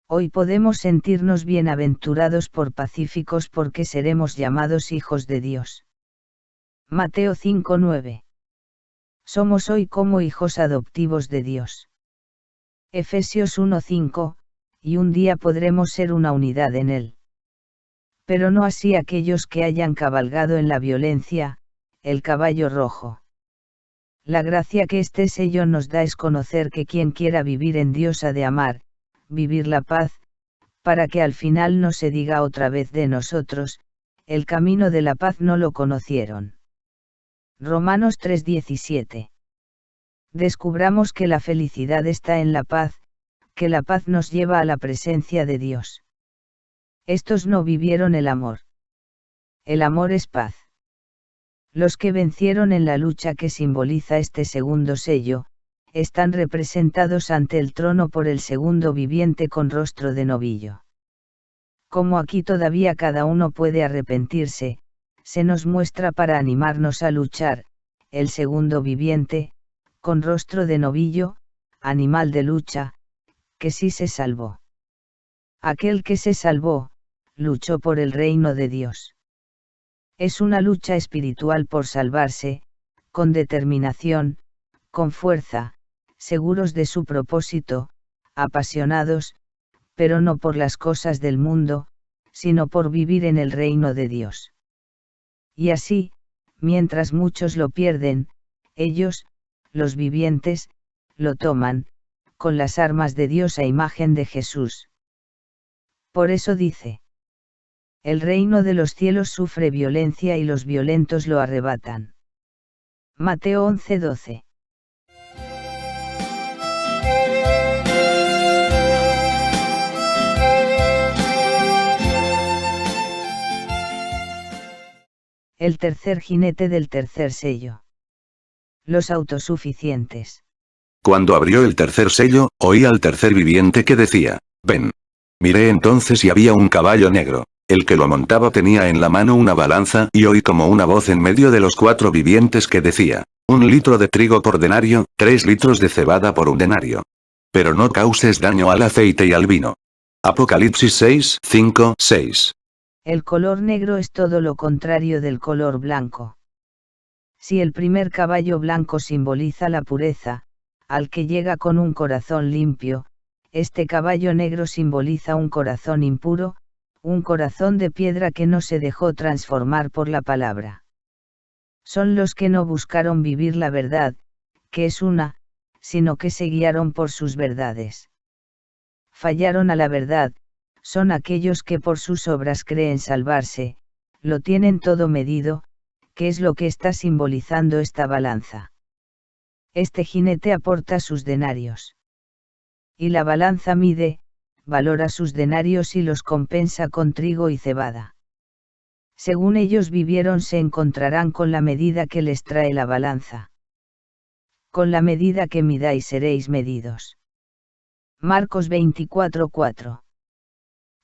Hoy podemos sentirnos bienaventurados por pacíficos porque seremos llamados hijos de Dios. Mateo 5:9. Somos hoy como hijos adoptivos de Dios. Efesios 1:5, y un día podremos ser una unidad en Él. Pero no así aquellos que hayan cabalgado en la violencia, el caballo rojo. La gracia que este sello nos da es conocer que quien quiera vivir en Dios ha de amar, vivir la paz, para que al final no se diga otra vez de nosotros, el camino de la paz no lo conocieron. Romanos 3:17. Descubramos que la felicidad está en la paz, que la paz nos lleva a la presencia de Dios. Estos no vivieron el amor. El amor es paz. Los que vencieron en la lucha que simboliza este segundo sello, están representados ante el trono por el segundo viviente con rostro de novillo. Como aquí todavía cada uno puede arrepentirse, se nos muestra para animarnos a luchar, el segundo viviente, con rostro de novillo, animal de lucha, que sí se salvó. Aquel que se salvó, luchó por el reino de Dios. Es una lucha espiritual por salvarse, con determinación, con fuerza, seguros de su propósito, apasionados, pero no por las cosas del mundo, sino por vivir en el reino de Dios. Y así, mientras muchos lo pierden, ellos, los vivientes, lo toman, con las armas de Dios a imagen de Jesús. Por eso dice: el reino de los cielos sufre violencia y los violentos lo arrebatan. Mateo 11:12. El tercer jinete del tercer sello. Los autosuficientes. Cuando abrió el tercer sello, oí al tercer viviente que decía, ven. Miré entonces y había un caballo negro. El que lo montaba tenía en la mano una balanza y oí como una voz en medio de los 4 vivientes que decía, 1 litro de trigo por denario, 3 litros de cebada por 1 denario. Pero no causes daño al aceite y al vino. Apocalipsis 6, 5, 6. El color negro es todo lo contrario del color blanco. Si el primer caballo blanco simboliza la pureza, al que llega con un corazón limpio, este caballo negro simboliza un corazón impuro, un corazón de piedra que no se dejó transformar por la palabra. Son los que no buscaron vivir la verdad, que es una, sino que se guiaron por sus verdades. Fallaron a la verdad, son aquellos que por sus obras creen salvarse, lo tienen todo medido, que es lo que está simbolizando esta balanza. Este jinete aporta sus denarios. Y la balanza mide, valora sus denarios y los compensa con trigo y cebada. Según ellos vivieron se encontrarán con la medida que les trae la balanza. Con la medida que midáis seréis medidos. Marcos 24:4.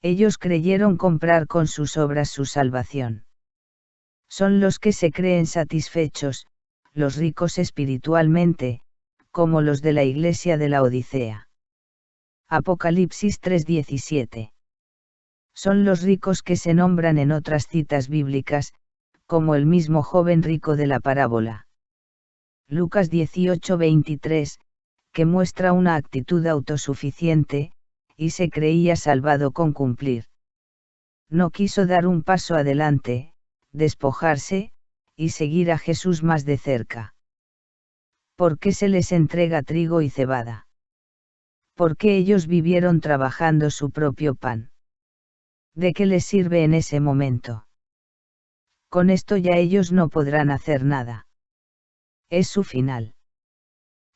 Ellos creyeron comprar con sus obras su salvación. Son los que se creen satisfechos, los ricos espiritualmente, como los de la iglesia de la Odisea. Apocalipsis 3:17. Son los ricos que se nombran en otras citas bíblicas, como el mismo joven rico de la parábola. Lucas 18:23, que muestra una actitud autosuficiente, y se creía salvado con cumplir. No quiso dar un paso adelante, despojarse, y seguir a Jesús más de cerca. ¿Por qué se les entrega trigo y cebada? Porque ellos vivieron trabajando su propio pan. ¿De qué les sirve en ese momento? Con esto ya ellos no podrán hacer nada. Es su final.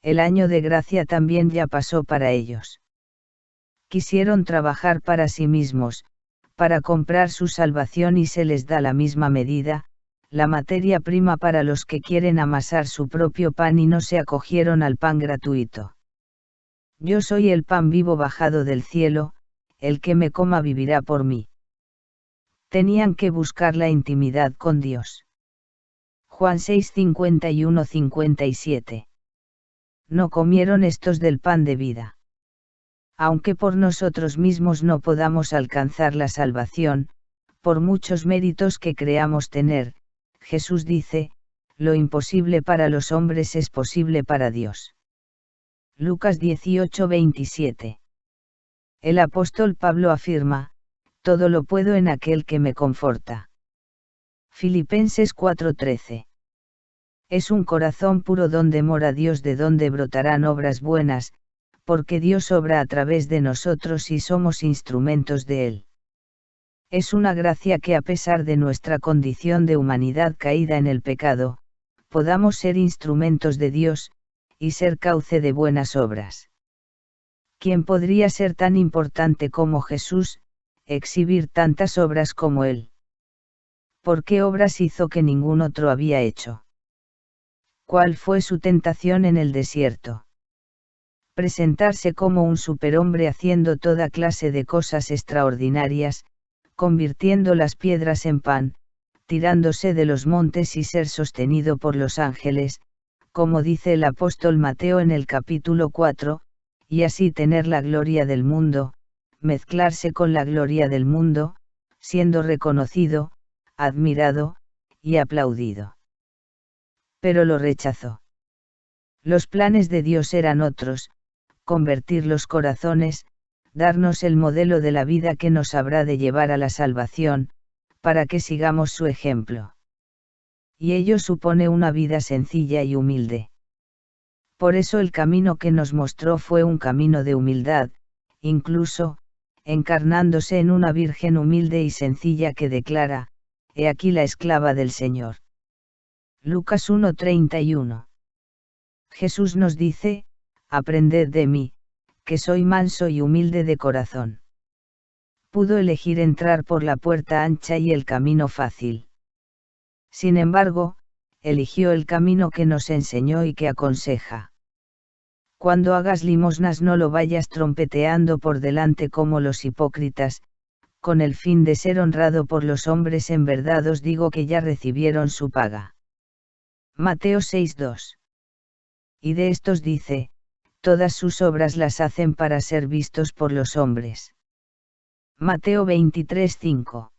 El año de gracia también ya pasó para ellos. Quisieron trabajar para sí mismos, para comprar su salvación y se les da la misma medida, la materia prima para los que quieren amasar su propio pan y no se acogieron al pan gratuito. Yo soy el pan vivo bajado del cielo, el que me coma vivirá por mí. Tenían que buscar la intimidad con Dios. Juan 6:51-57. No comieron estos del pan de vida. Aunque por nosotros mismos no podamos alcanzar la salvación, por muchos méritos que creamos tener, Jesús dice, lo imposible para los hombres es posible para Dios. Lucas 18:27. El apóstol Pablo afirma, todo lo puedo en aquel que me conforta. Filipenses 4:13. Es un corazón puro donde mora Dios, de donde brotarán obras buenas, porque Dios obra a través de nosotros y somos instrumentos de Él. Es una gracia que a pesar de nuestra condición de humanidad caída en el pecado, podamos ser instrumentos de Dios, y ser cauce de buenas obras. ¿Quién podría ser tan importante como Jesús, exhibir tantas obras como Él? ¿Por qué obras hizo que ningún otro había hecho? ¿Cuál fue su tentación en el desierto? Presentarse como un superhombre haciendo toda clase de cosas extraordinarias, convirtiendo las piedras en pan, tirándose de los montes y ser sostenido por los ángeles, como dice el apóstol Mateo en el capítulo 4, y así tener la gloria del mundo, mezclarse con la gloria del mundo, siendo reconocido, admirado, y aplaudido. Pero lo rechazó. Los planes de Dios eran otros, convertir los corazones, darnos el modelo de la vida que nos habrá de llevar a la salvación, para que sigamos su ejemplo. Y ello supone una vida sencilla y humilde. Por eso el camino que nos mostró fue un camino de humildad, incluso, encarnándose en una virgen humilde y sencilla que declara, he aquí la esclava del Señor. Lucas 1:31. Jesús nos dice, aprended de mí, que soy manso y humilde de corazón. Pudo elegir entrar por la puerta ancha y el camino fácil. Sin embargo, eligió el camino que nos enseñó y que aconseja. Cuando hagas limosnas no lo vayas trompeteando por delante como los hipócritas, con el fin de ser honrado por los hombres. En verdad os digo que ya recibieron su paga. Mateo 6:2. Y de estos dice, todas sus obras las hacen para ser vistos por los hombres. Mateo 23:5.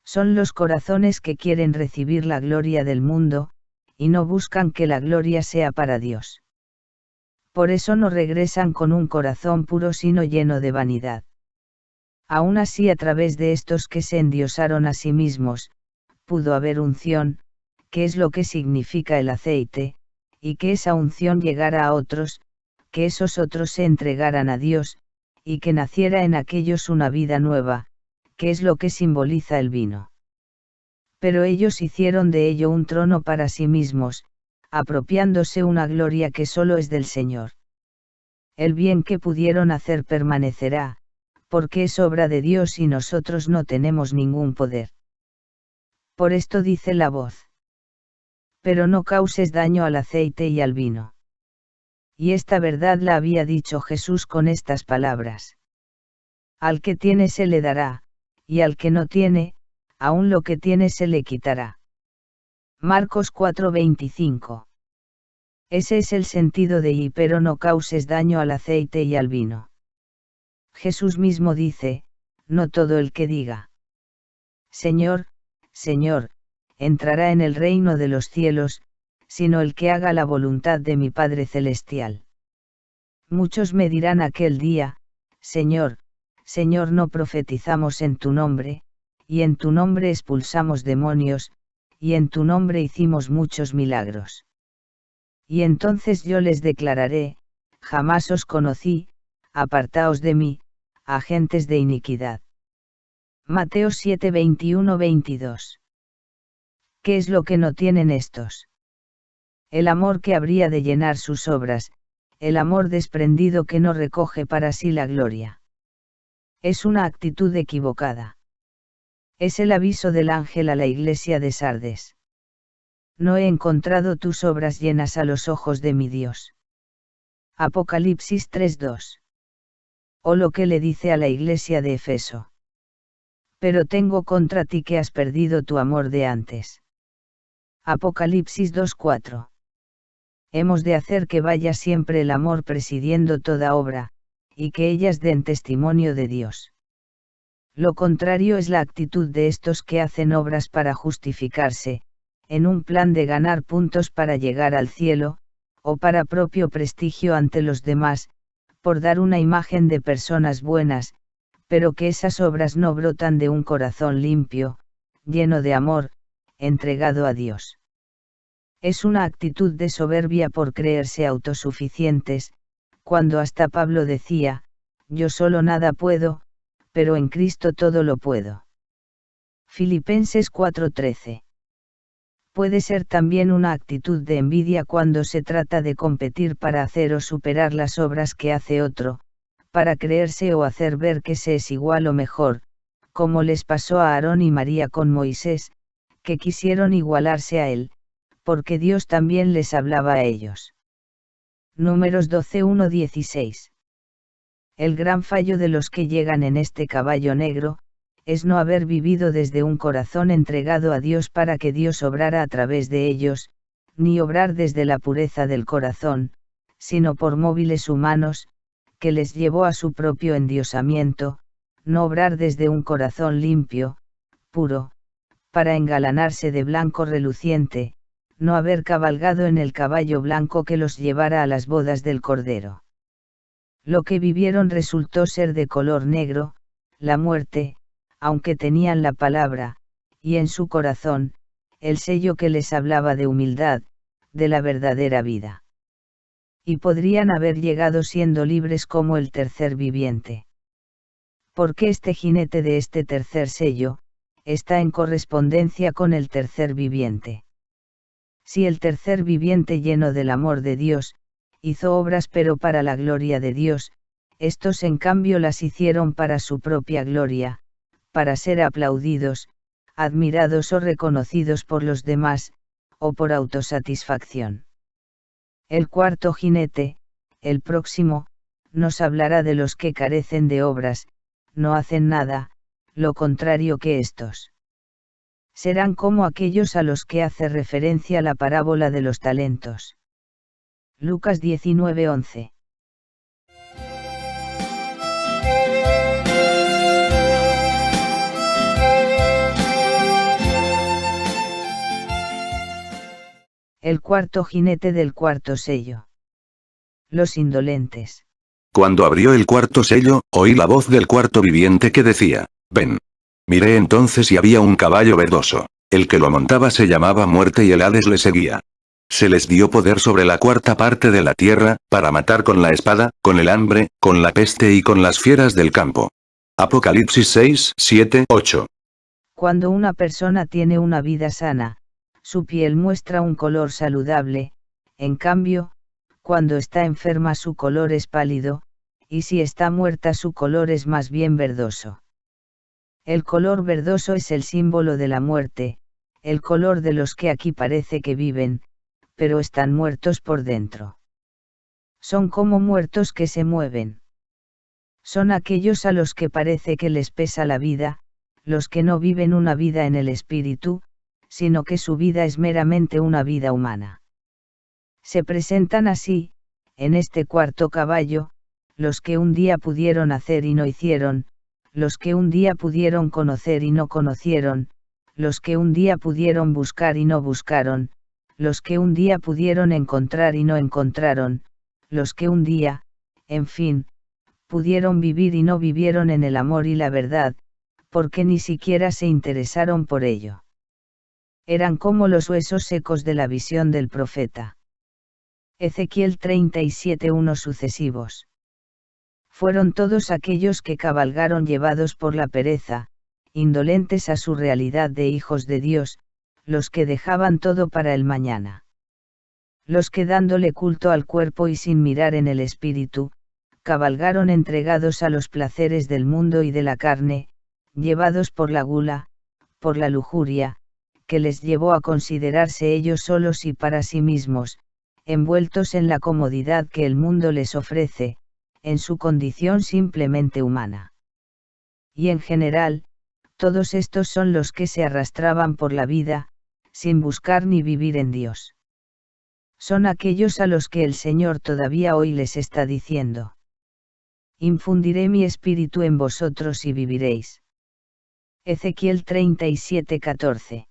Son los corazones que quieren recibir la gloria del mundo, y no buscan que la gloria sea para Dios. Por eso no regresan con un corazón puro sino lleno de vanidad. Aún así, a través de estos que se endiosaron a sí mismos, pudo haber unción, que es lo que significa el aceite, y que esa unción llegara a otros, que esos otros se entregaran a Dios, y que naciera en aquellos una vida nueva, que es lo que simboliza el vino. Pero ellos hicieron de ello un trono para sí mismos, apropiándose una gloria que solo es del Señor. El bien que pudieron hacer permanecerá, porque es obra de Dios y nosotros no tenemos ningún poder. Por esto dice la voz. Pero no causes daño al aceite y al vino. Y esta verdad la había dicho Jesús con estas palabras. Al que tiene se le dará, y al que no tiene, aún lo que tiene se le quitará. Marcos 4:25. Ese es el sentido de y pero no causes daño al aceite y al vino. Jesús mismo dice, no todo el que diga, Señor, Señor, entrará en el reino de los cielos, sino el que haga la voluntad de mi Padre Celestial. Muchos me dirán aquel día, Señor, Señor, no profetizamos en tu nombre, y en tu nombre expulsamos demonios, y en tu nombre hicimos muchos milagros. Y entonces yo les declararé, jamás os conocí, apartaos de mí, agentes de iniquidad. Mateo 7:21-22. ¿Qué es lo que no tienen estos? El amor que habría de llenar sus obras, el amor desprendido que no recoge para sí la gloria. Es una actitud equivocada. Es el aviso del ángel a la iglesia de Sardes. No he encontrado tus obras llenas a los ojos de mi Dios. Apocalipsis 3:2. O lo que le dice a la iglesia de Efeso. Pero tengo contra ti que has perdido tu amor de antes. Apocalipsis 2:4. Hemos de hacer que vaya siempre el amor presidiendo toda obra, y que ellas den testimonio de Dios. Lo contrario es la actitud de estos que hacen obras para justificarse, en un plan de ganar puntos para llegar al cielo, o para propio prestigio ante los demás, por dar una imagen de personas buenas, pero que esas obras no brotan de un corazón limpio, lleno de amor, entregado a Dios. Es una actitud de soberbia por creerse autosuficientes, cuando hasta Pablo decía, yo solo nada puedo, pero en Cristo todo lo puedo. Filipenses 4:13. Puede ser también una actitud de envidia cuando se trata de competir para hacer o superar las obras que hace otro, para creerse o hacer ver que se es igual o mejor, como les pasó a Aarón y María con Moisés, que quisieron igualarse a él, porque Dios también les hablaba a ellos. Números 12:1-16. El gran fallo de los que llegan en este caballo negro, es no haber vivido desde un corazón entregado a Dios para que Dios obrara a través de ellos, ni obrar desde la pureza del corazón, sino por móviles humanos, que les llevó a su propio endiosamiento, no obrar desde un corazón limpio, puro, para engalanarse de blanco reluciente, no haber cabalgado en el caballo blanco que los llevara a las bodas del Cordero. Lo que vivieron resultó ser de color negro, la muerte, aunque tenían la palabra, y en su corazón, el sello que les hablaba de humildad, de la verdadera vida. Y podrían haber llegado siendo libres como el tercer viviente. Porque este jinete de este tercer sello, está en correspondencia con el tercer viviente. Si el tercer viviente lleno del amor de Dios, hizo obras pero para la gloria de Dios, estos en cambio las hicieron para su propia gloria, para ser aplaudidos, admirados o reconocidos por los demás, o por autosatisfacción. El cuarto jinete, el próximo, nos hablará de los que carecen de obras, no hacen nada, lo contrario que estos. Serán como aquellos a los que hace referencia la parábola de los talentos. Lucas 19:11. El cuarto jinete del cuarto sello. Los indolentes. Cuando abrió el cuarto sello, oí la voz del cuarto viviente que decía, ven. Miré entonces y había un caballo verdoso. El que lo montaba se llamaba Muerte y el Hades le seguía. Se les dio poder sobre la cuarta parte de la tierra, para matar con la espada, con el hambre, con la peste y con las fieras del campo. Apocalipsis 6, 7, 8. Cuando una persona tiene una vida sana, su piel muestra un color saludable, en cambio, cuando está enferma su color es pálido, y si está muerta su color es más bien verdoso. El color verdoso es el símbolo de la muerte, el color de los que aquí parece que viven, pero están muertos por dentro. Son como muertos que se mueven. Son aquellos a los que parece que les pesa la vida, los que no viven una vida en el espíritu, sino que su vida es meramente una vida humana. Se presentan así, en este cuarto caballo, los que un día pudieron hacer y no hicieron, los que un día pudieron conocer y no conocieron, los que un día pudieron buscar y no buscaron, los que un día pudieron encontrar y no encontraron, los que un día, en fin, pudieron vivir y no vivieron en el amor y la verdad, porque ni siquiera se interesaron por ello. Eran como los huesos secos de la visión del profeta. Ezequiel 37:1 sucesivos. Fueron todos aquellos que cabalgaron llevados por la pereza, indolentes a su realidad de hijos de Dios, los que dejaban todo para el mañana. Los que dándole culto al cuerpo y sin mirar en el espíritu, cabalgaron entregados a los placeres del mundo y de la carne, llevados por la gula, por la lujuria, que les llevó a considerarse ellos solos y para sí mismos, envueltos en la comodidad que el mundo les ofrece, en su condición simplemente humana. Y en general, todos estos son los que se arrastraban por la vida, sin buscar ni vivir en Dios. Son aquellos a los que el Señor todavía hoy les está diciendo: infundiré mi espíritu en vosotros y viviréis. Ezequiel 37:14.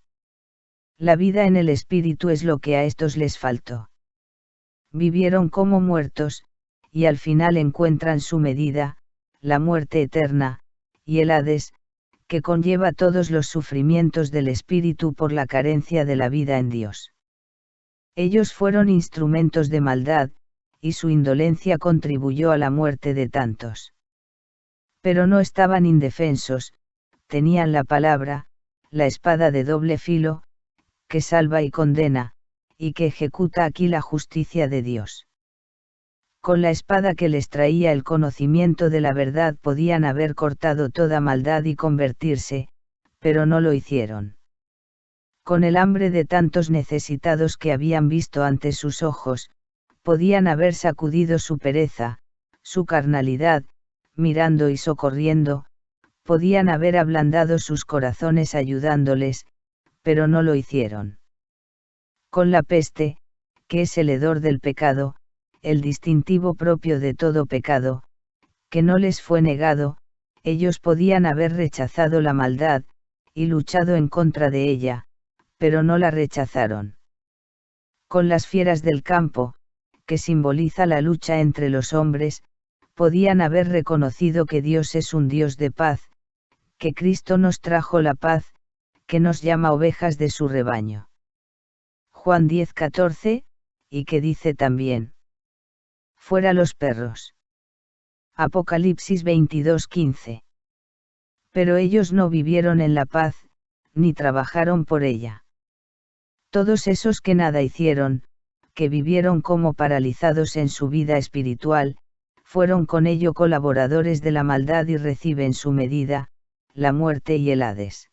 La vida en el espíritu es lo que a estos les faltó. Vivieron como muertos, y al final encuentran su medida, la muerte eterna, y el Hades, que conlleva todos los sufrimientos del espíritu por la carencia de la vida en Dios. Ellos fueron instrumentos de maldad, y su indolencia contribuyó a la muerte de tantos. Pero no estaban indefensos, tenían la palabra, la espada de doble filo, que salva y condena, y que ejecuta aquí la justicia de Dios. Con la espada que les traía el conocimiento de la verdad podían haber cortado toda maldad y convertirse, pero no lo hicieron. Con el hambre de tantos necesitados que habían visto ante sus ojos, podían haber sacudido su pereza, su carnalidad, mirando y socorriendo, podían haber ablandado sus corazones ayudándoles, pero no lo hicieron. Con la peste, que es el hedor del pecado, el distintivo propio de todo pecado, que no les fue negado, ellos podían haber rechazado la maldad, y luchado en contra de ella, pero no la rechazaron. Con las fieras del campo, que simboliza la lucha entre los hombres, podían haber reconocido que Dios es un Dios de paz, que Cristo nos trajo la paz, que nos llama ovejas de su rebaño. Juan 10:14, y que dice también: fuera los perros. Apocalipsis 22:15. Pero ellos no vivieron en la paz, ni trabajaron por ella. Todos esos que nada hicieron, que vivieron como paralizados en su vida espiritual, fueron con ello colaboradores de la maldad y reciben su medida, la muerte y el Hades.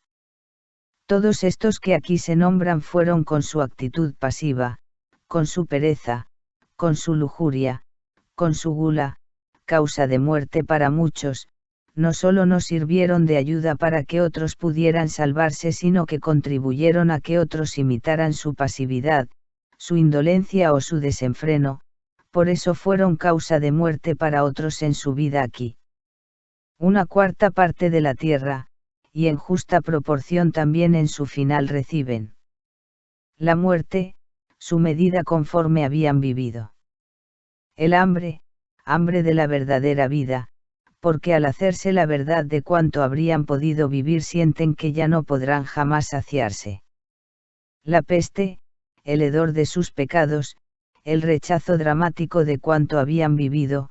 Todos estos que aquí se nombran fueron con su actitud pasiva, con su pereza, con su lujuria, con su gula, causa de muerte para muchos, no solo nos sirvieron de ayuda para que otros pudieran salvarse, sino que contribuyeron a que otros imitaran su pasividad, su indolencia o su desenfreno, por eso fueron causa de muerte para otros en su vida aquí. Una cuarta parte de la tierra, y en justa proporción también en su final reciben la muerte, su medida conforme habían vivido. El hambre de la verdadera vida, porque al hacerse la verdad de cuánto habrían podido vivir sienten que ya no podrán jamás saciarse. La peste, el hedor de sus pecados, el rechazo dramático de cuánto habían vivido,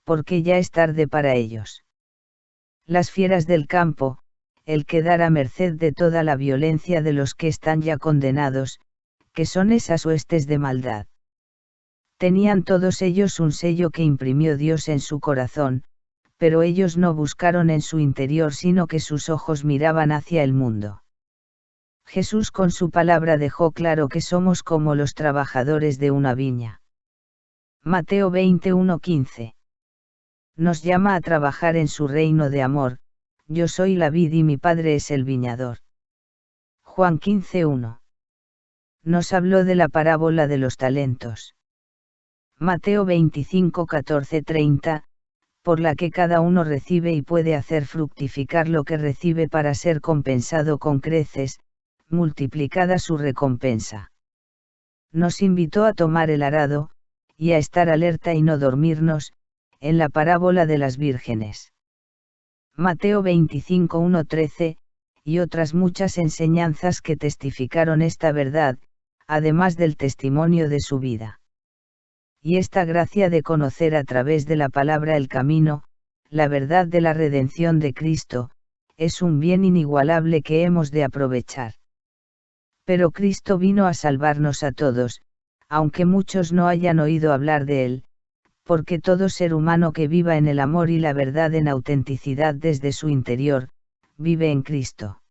porque ya es tarde para ellos. Las fieras del campo, el quedar a merced de toda la violencia de los que están ya condenados, que son esas huestes de maldad. Tenían todos ellos un sello que imprimió Dios en su corazón, pero ellos no buscaron en su interior sino que sus ojos miraban hacia el mundo. Jesús con su palabra dejó claro que somos como los trabajadores de una viña. Mateo 21:15. Nos llama a trabajar en su reino de amor, yo soy la vid y mi Padre es el viñador. Juan 15:1. Nos habló de la parábola de los talentos. Mateo 25:14-30, por la que cada uno recibe y puede hacer fructificar lo que recibe para ser compensado con creces, multiplicada su recompensa. Nos invitó a tomar el arado, y a estar alerta y no dormirnos, en la parábola de las vírgenes. Mateo 25:1-13, y otras muchas enseñanzas que testificaron esta verdad, además del testimonio de su vida. Y esta gracia de conocer a través de la palabra el camino, la verdad de la redención de Cristo, es un bien inigualable que hemos de aprovechar. Pero Cristo vino a salvarnos a todos, aunque muchos no hayan oído hablar de él, porque todo ser humano que viva en el amor y la verdad en autenticidad desde su interior, vive en Cristo.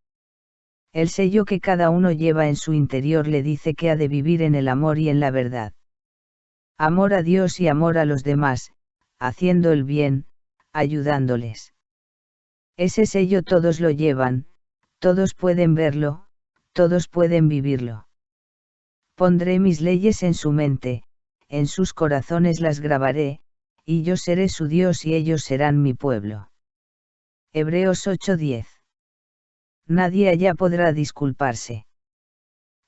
El sello que cada uno lleva en su interior le dice que ha de vivir en el amor y en la verdad. Amor a Dios y amor a los demás, haciendo el bien, ayudándoles. Ese sello todos lo llevan, todos pueden verlo, todos pueden vivirlo. Pondré mis leyes en su mente, en sus corazones las grabaré, y yo seré su Dios y ellos serán mi pueblo. Hebreos 8:10. Nadie allá podrá disculparse.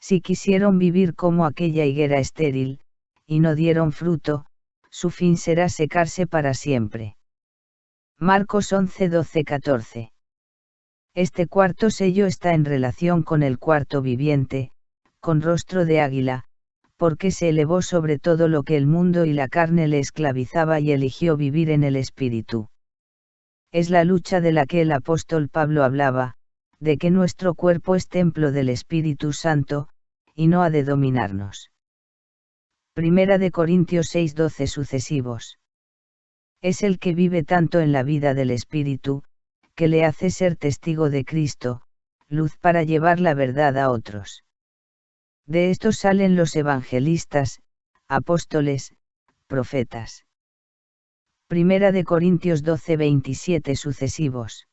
Si quisieron vivir como aquella higuera estéril, y no dieron fruto, su fin será secarse para siempre. Marcos 11:12-14. Este cuarto sello está en relación con el cuarto viviente, con rostro de águila, porque se elevó sobre todo lo que el mundo y la carne le esclavizaba y eligió vivir en el Espíritu. Es la lucha de la que el apóstol Pablo hablaba, de que nuestro cuerpo es templo del Espíritu Santo, y no ha de dominarnos. Primera de Corintios 6:12 sucesivos. Es el que vive tanto en la vida del Espíritu, que le hace ser testigo de Cristo, luz para llevar la verdad a otros. De estos salen los evangelistas, apóstoles, profetas. Primera de Corintios 12:27 sucesivos.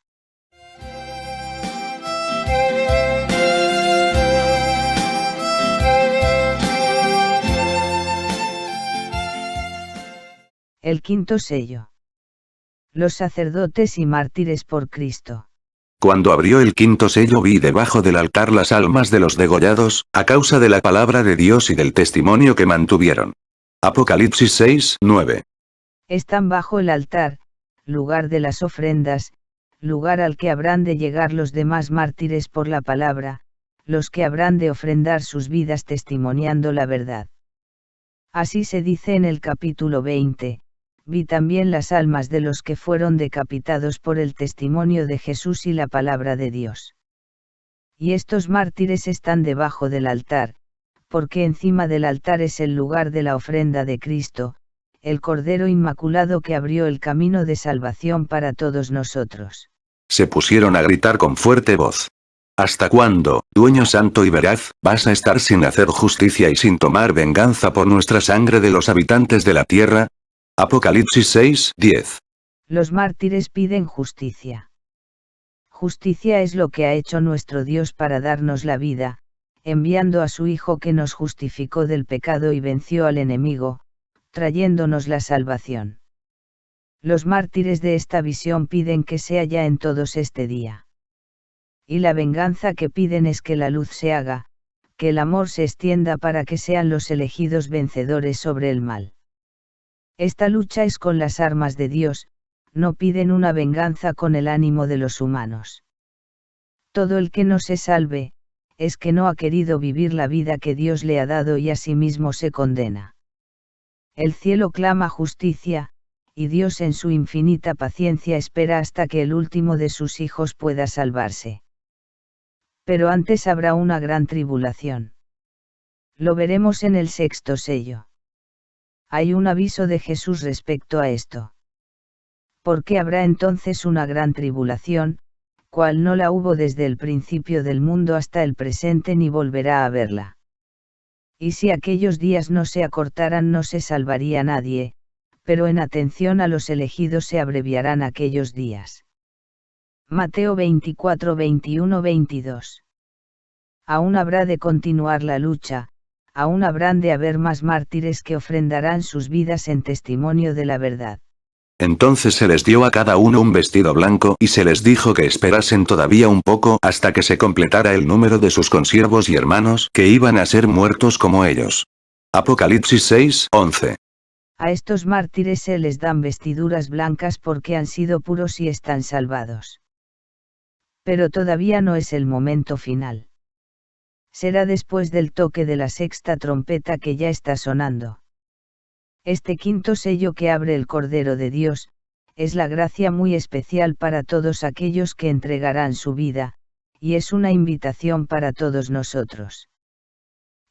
El quinto sello. Los sacerdotes y mártires por Cristo. Cuando abrió el quinto sello vi debajo del altar las almas de los degollados, a causa de la palabra de Dios y del testimonio que mantuvieron. Apocalipsis 6:9. Están bajo el altar, lugar de las ofrendas, lugar al que habrán de llegar los demás mártires por la palabra, los que habrán de ofrendar sus vidas testimoniando la verdad. Así se dice en el capítulo 20. Vi también las almas de los que fueron decapitados por el testimonio de Jesús y la palabra de Dios. Y estos mártires están debajo del altar, porque encima del altar es el lugar de la ofrenda de Cristo, el Cordero Inmaculado que abrió el camino de salvación para todos nosotros. Se pusieron a gritar con fuerte voz. ¿Hasta cuándo, dueño santo y veraz, vas a estar sin hacer justicia y sin tomar venganza por nuestra sangre de los habitantes de la tierra? Apocalipsis 6:10. Los mártires piden justicia. Justicia es lo que ha hecho nuestro Dios para darnos la vida, enviando a su Hijo que nos justificó del pecado y venció al enemigo, trayéndonos la salvación. Los mártires de esta visión piden que sea ya en todos este día. Y la venganza que piden es que la luz se haga, que el amor se extienda para que sean los elegidos vencedores sobre el mal. Esta lucha es con las armas de Dios, no piden una venganza con el ánimo de los humanos. Todo el que no se salve, es que no ha querido vivir la vida que Dios le ha dado y a sí mismo se condena. El cielo clama justicia, y Dios en su infinita paciencia espera hasta que el último de sus hijos pueda salvarse. Pero antes habrá una gran tribulación. Lo veremos en el sexto sello. Hay un aviso de Jesús respecto a esto. Porque habrá entonces una gran tribulación, cual no la hubo desde el principio del mundo hasta el presente ni volverá a haberla. Y si aquellos días no se acortaran no se salvaría nadie, pero en atención a los elegidos se abreviarán aquellos días. Mateo 24, 21, 22. Aún habrá de continuar la lucha, aún habrán de haber más mártires que ofrendarán sus vidas en testimonio de la verdad. Entonces se les dio a cada uno un vestido blanco y se les dijo que esperasen todavía un poco hasta que se completara el número de sus consiervos y hermanos que iban a ser muertos como ellos. Apocalipsis 6:11. A estos mártires se les dan vestiduras blancas porque han sido puros y están salvados. Pero todavía no es el momento final. Será después del toque de la sexta trompeta que ya está sonando. Este quinto sello que abre el Cordero de Dios, es la gracia muy especial para todos aquellos que entregarán su vida, y es una invitación para todos nosotros.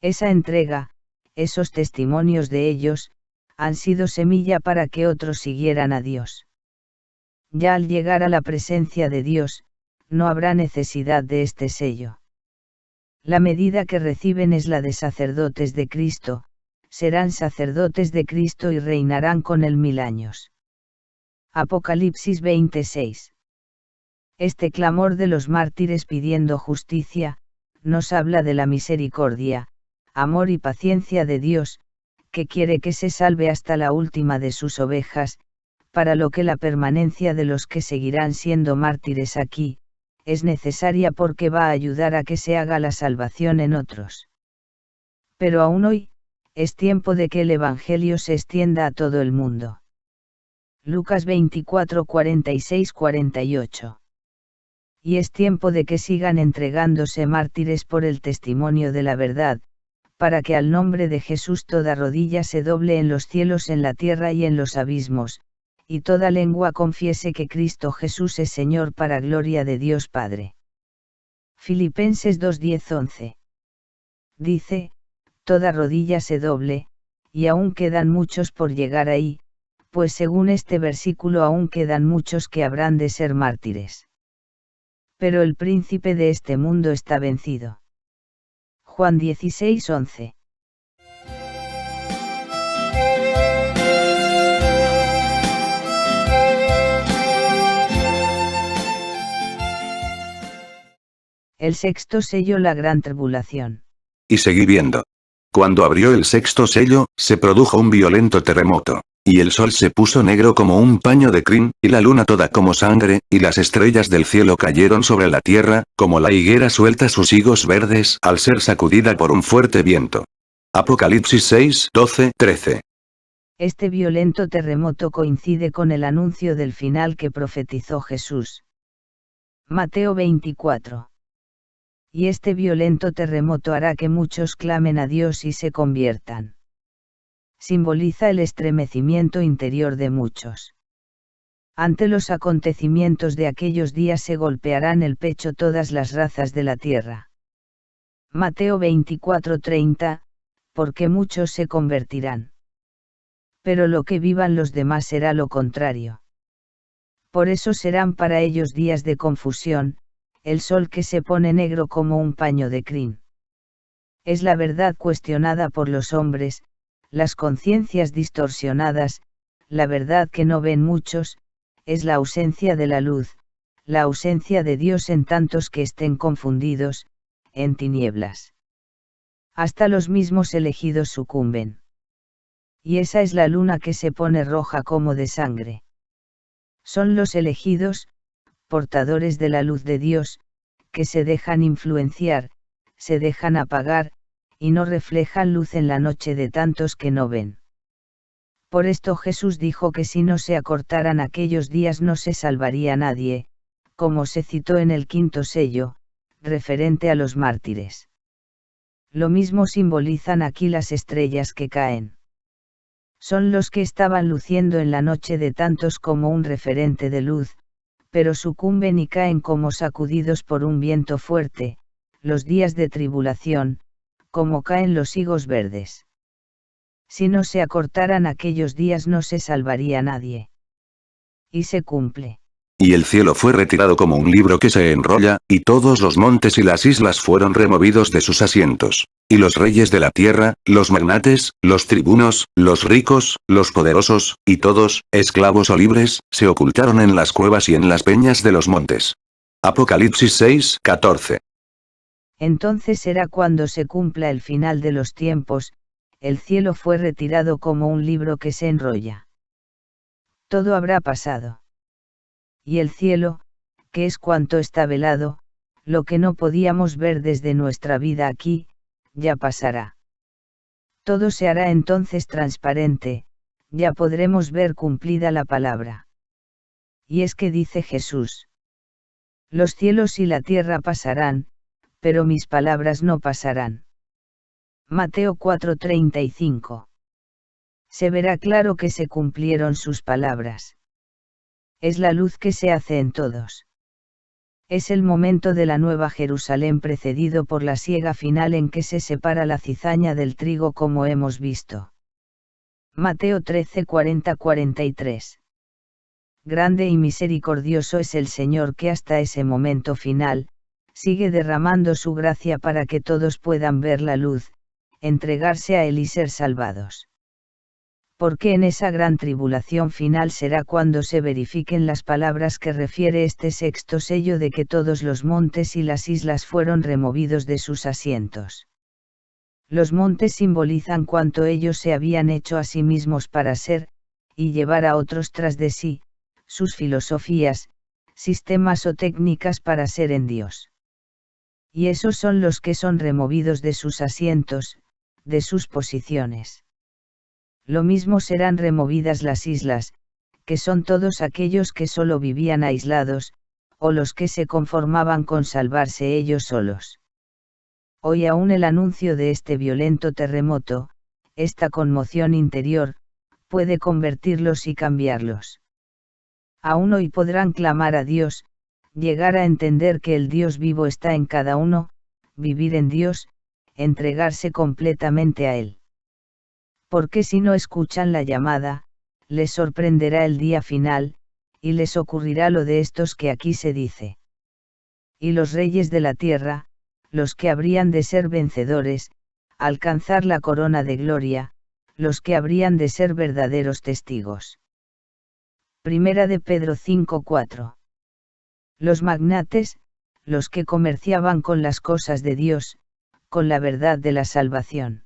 Esa entrega, esos testimonios de ellos, han sido semilla para que otros siguieran a Dios. Ya al llegar a la presencia de Dios, no habrá necesidad de este sello. La medida que reciben es la de sacerdotes de Cristo, serán sacerdotes de Cristo y reinarán con él 1000 años. Apocalipsis 26. Este clamor de los mártires pidiendo justicia, nos habla de la misericordia, amor y paciencia de Dios, que quiere que se salve hasta la última de sus ovejas, para lo que la permanencia de los que seguirán siendo mártires aquí, es necesaria porque va a ayudar a que se haga la salvación en otros. Pero aún hoy, es tiempo de que el Evangelio se extienda a todo el mundo. Lucas 24, 46, 48. Y es tiempo de que sigan entregándose mártires por el testimonio de la verdad, para que al nombre de Jesús toda rodilla se doble en los cielos, en la tierra y en los abismos, y toda lengua confiese que Cristo Jesús es Señor para gloria de Dios Padre. Filipenses 2, 10, 11. Dice, toda rodilla se doble, y aún quedan muchos por llegar ahí, pues según este versículo aún quedan muchos que habrán de ser mártires. Pero el príncipe de este mundo está vencido. Juan 16, 11. El sexto sello, la gran tribulación. Y seguí viendo. Cuando abrió el sexto sello, se produjo un violento terremoto. Y el sol se puso negro como un paño de crin, y la luna toda como sangre, y las estrellas del cielo cayeron sobre la tierra, como la higuera suelta sus higos verdes al ser sacudida por un fuerte viento. Apocalipsis 6, 12, 13. Este violento terremoto coincide con el anuncio del final que profetizó Jesús. Mateo 24. Y este violento terremoto hará que muchos clamen a Dios y se conviertan. Simboliza el estremecimiento interior de muchos. Ante los acontecimientos de aquellos días se golpearán el pecho todas las razas de la tierra. Mateo 24:30, porque muchos se convertirán. Pero lo que vivan los demás será lo contrario. Por eso serán para ellos días de confusión, el sol que se pone negro como un paño de crin. Es la verdad cuestionada por los hombres, las conciencias distorsionadas, la verdad que no ven muchos, es la ausencia de la luz, la ausencia de Dios en tantos que estén confundidos, en tinieblas. Hasta los mismos elegidos sucumben. Y esa es la luna que se pone roja como de sangre. Son los elegidos, portadores de la luz de Dios, que se dejan influenciar, se dejan apagar, y no reflejan luz en la noche de tantos que no ven. Por esto Jesús dijo que si no se acortaran aquellos días no se salvaría nadie, como se citó en el quinto sello, referente a los mártires. Lo mismo simbolizan aquí las estrellas que caen. Son los que estaban luciendo en la noche de tantos como un referente de luz, pero sucumben y caen como sacudidos por un viento fuerte, los días de tribulación, como caen los higos verdes. Si no se acortaran aquellos días no se salvaría nadie. Y se cumple. Y el cielo fue retirado como un libro que se enrolla, y todos los montes y las islas fueron removidos de sus asientos. Y los reyes de la tierra, los magnates, los tribunos, los ricos, los poderosos, y todos, esclavos o libres, se ocultaron en las cuevas y en las peñas de los montes. Apocalipsis 6:14. Entonces será cuando se cumpla el final de los tiempos, el cielo fue retirado como un libro que se enrolla. Todo habrá pasado. Y el cielo, que es cuanto está velado, lo que no podíamos ver desde nuestra vida aquí, ya pasará. Todo se hará entonces transparente, ya podremos ver cumplida la palabra. Y es que dice Jesús: los cielos y la tierra pasarán, pero mis palabras no pasarán. Mateo 4:35. Se verá claro que se cumplieron sus palabras. Es la luz que se hace en todos. Es el momento de la Nueva Jerusalén precedido por la siega final en que se separa la cizaña del trigo como hemos visto. Mateo 13:40-43. Grande y misericordioso es el Señor que hasta ese momento final, sigue derramando su gracia para que todos puedan ver la luz, entregarse a Él y ser salvados. Porque en esa gran tribulación final será cuando se verifiquen las palabras que refiere este sexto sello de que todos los montes y las islas fueron removidos de sus asientos. Los montes simbolizan cuanto ellos se habían hecho a sí mismos para ser, y llevar a otros tras de sí, sus filosofías, sistemas o técnicas para ser en Dios. Y esos son los que son removidos de sus asientos, de sus posiciones. Lo mismo serán removidas las islas, que son todos aquellos que solo vivían aislados, o los que se conformaban con salvarse ellos solos. Hoy aún el anuncio de este violento terremoto, esta conmoción interior, puede convertirlos y cambiarlos. Aún hoy podrán clamar a Dios, llegar a entender que el Dios vivo está en cada uno, vivir en Dios, entregarse completamente a Él. Porque si no escuchan la llamada, les sorprenderá el día final, y les ocurrirá lo de estos que aquí se dice. Y los reyes de la tierra, los que habrían de ser vencedores, alcanzar la corona de gloria, los que habrían de ser verdaderos testigos. Primera de Pedro 5:4. Los magnates, los que comerciaban con las cosas de Dios, con la verdad de la salvación.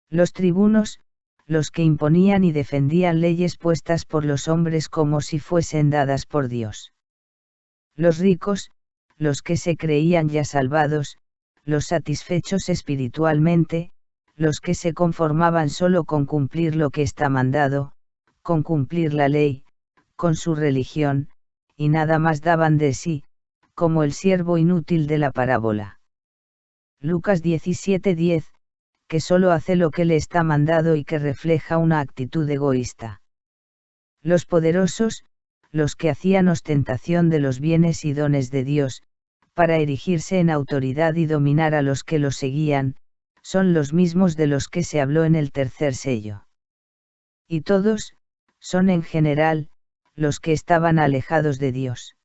Los tribunos, los que imponían y defendían leyes puestas por los hombres como si fuesen dadas por Dios. Los ricos, los que se creían ya salvados, los satisfechos espiritualmente, los que se conformaban solo con cumplir lo que está mandado, con cumplir la ley, con su religión, y nada más daban de sí, como el siervo inútil de la parábola. Lucas 17:10, que solo hace lo que le está mandado y que refleja una actitud egoísta. Los poderosos, los que hacían ostentación de los bienes y dones de Dios, para erigirse en autoridad y dominar a los que los seguían, son los mismos de los que se habló en el tercer sello. Y todos, son en general, los que estaban alejados de Dios.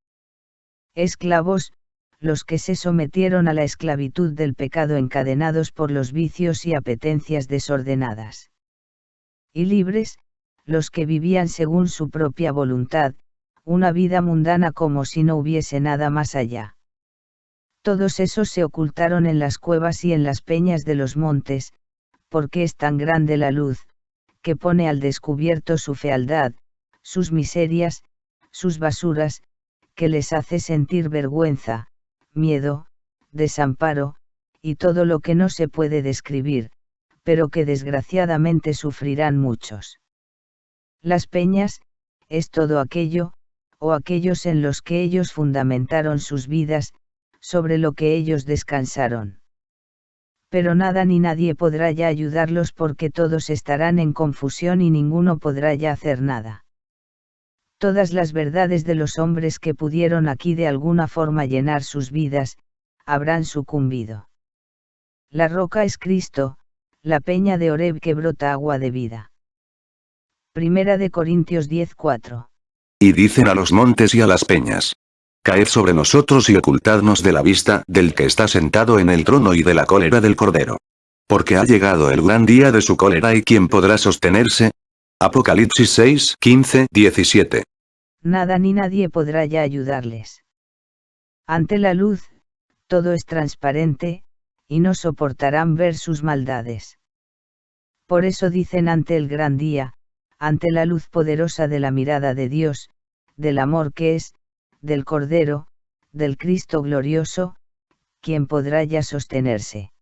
Esclavos, los que se sometieron a la esclavitud del pecado encadenados por los vicios y apetencias desordenadas. Y libres, los que vivían según su propia voluntad, una vida mundana como si no hubiese nada más allá. Todos esos se ocultaron en las cuevas y en las peñas de los montes, porque es tan grande la luz, que pone al descubierto su fealdad, sus miserias, sus basuras, que les hace sentir vergüenza, miedo, desamparo, y todo lo que no se puede describir, pero que desgraciadamente sufrirán muchos. Las peñas, es todo aquello, o aquellos en los que ellos fundamentaron sus vidas, sobre lo que ellos descansaron. Pero nada ni nadie podrá ya ayudarlos porque todos estarán en confusión y ninguno podrá ya hacer nada. Todas las verdades de los hombres que pudieron aquí de alguna forma llenar sus vidas, habrán sucumbido. La roca es Cristo, la peña de Horeb que brota agua de vida. Primera de Corintios 10:4. Y dicen a los montes y a las peñas: caed sobre nosotros y ocultadnos de la vista del que está sentado en el trono y de la cólera del Cordero. Porque ha llegado el gran día de su cólera y ¿quién podrá sostenerse? Apocalipsis 6, 15, 17. Nada ni nadie podrá ya ayudarles. Ante la luz, todo es transparente, y no soportarán ver sus maldades. Por eso dicen ante el gran día, ante la luz poderosa de la mirada de Dios, del amor que es, del Cordero, del Cristo glorioso, ¿quién podrá ya sostenerse?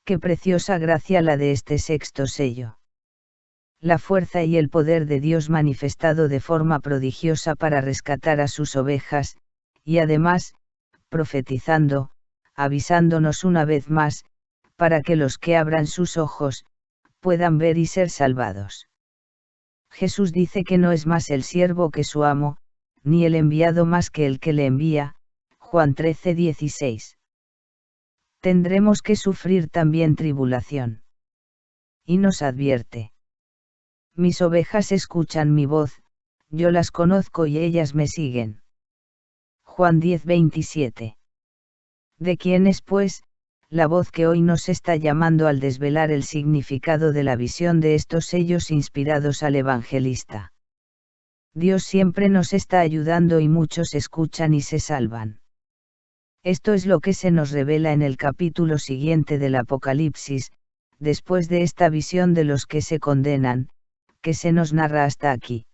Qué preciosa gracia la de este sexto sello. La fuerza y el poder de Dios manifestado de forma prodigiosa para rescatar a sus ovejas, y además, profetizando, avisándonos una vez más, para que los que abran sus ojos, puedan ver y ser salvados. Jesús dice que no es más el siervo que su amo, ni el enviado más que el que le envía, Juan 13:16. Tendremos que sufrir también tribulación. Y nos advierte: mis ovejas escuchan mi voz, yo las conozco y ellas me siguen. Juan 10:27. ¿De quién es, pues, la voz que hoy nos está llamando al desvelar el significado de la visión de estos sellos inspirados al evangelista? Dios siempre nos está ayudando y muchos escuchan y se salvan. Esto es lo que se nos revela en el capítulo siguiente del Apocalipsis, después de esta visión de los que se condenan, que se nos narra hasta aquí.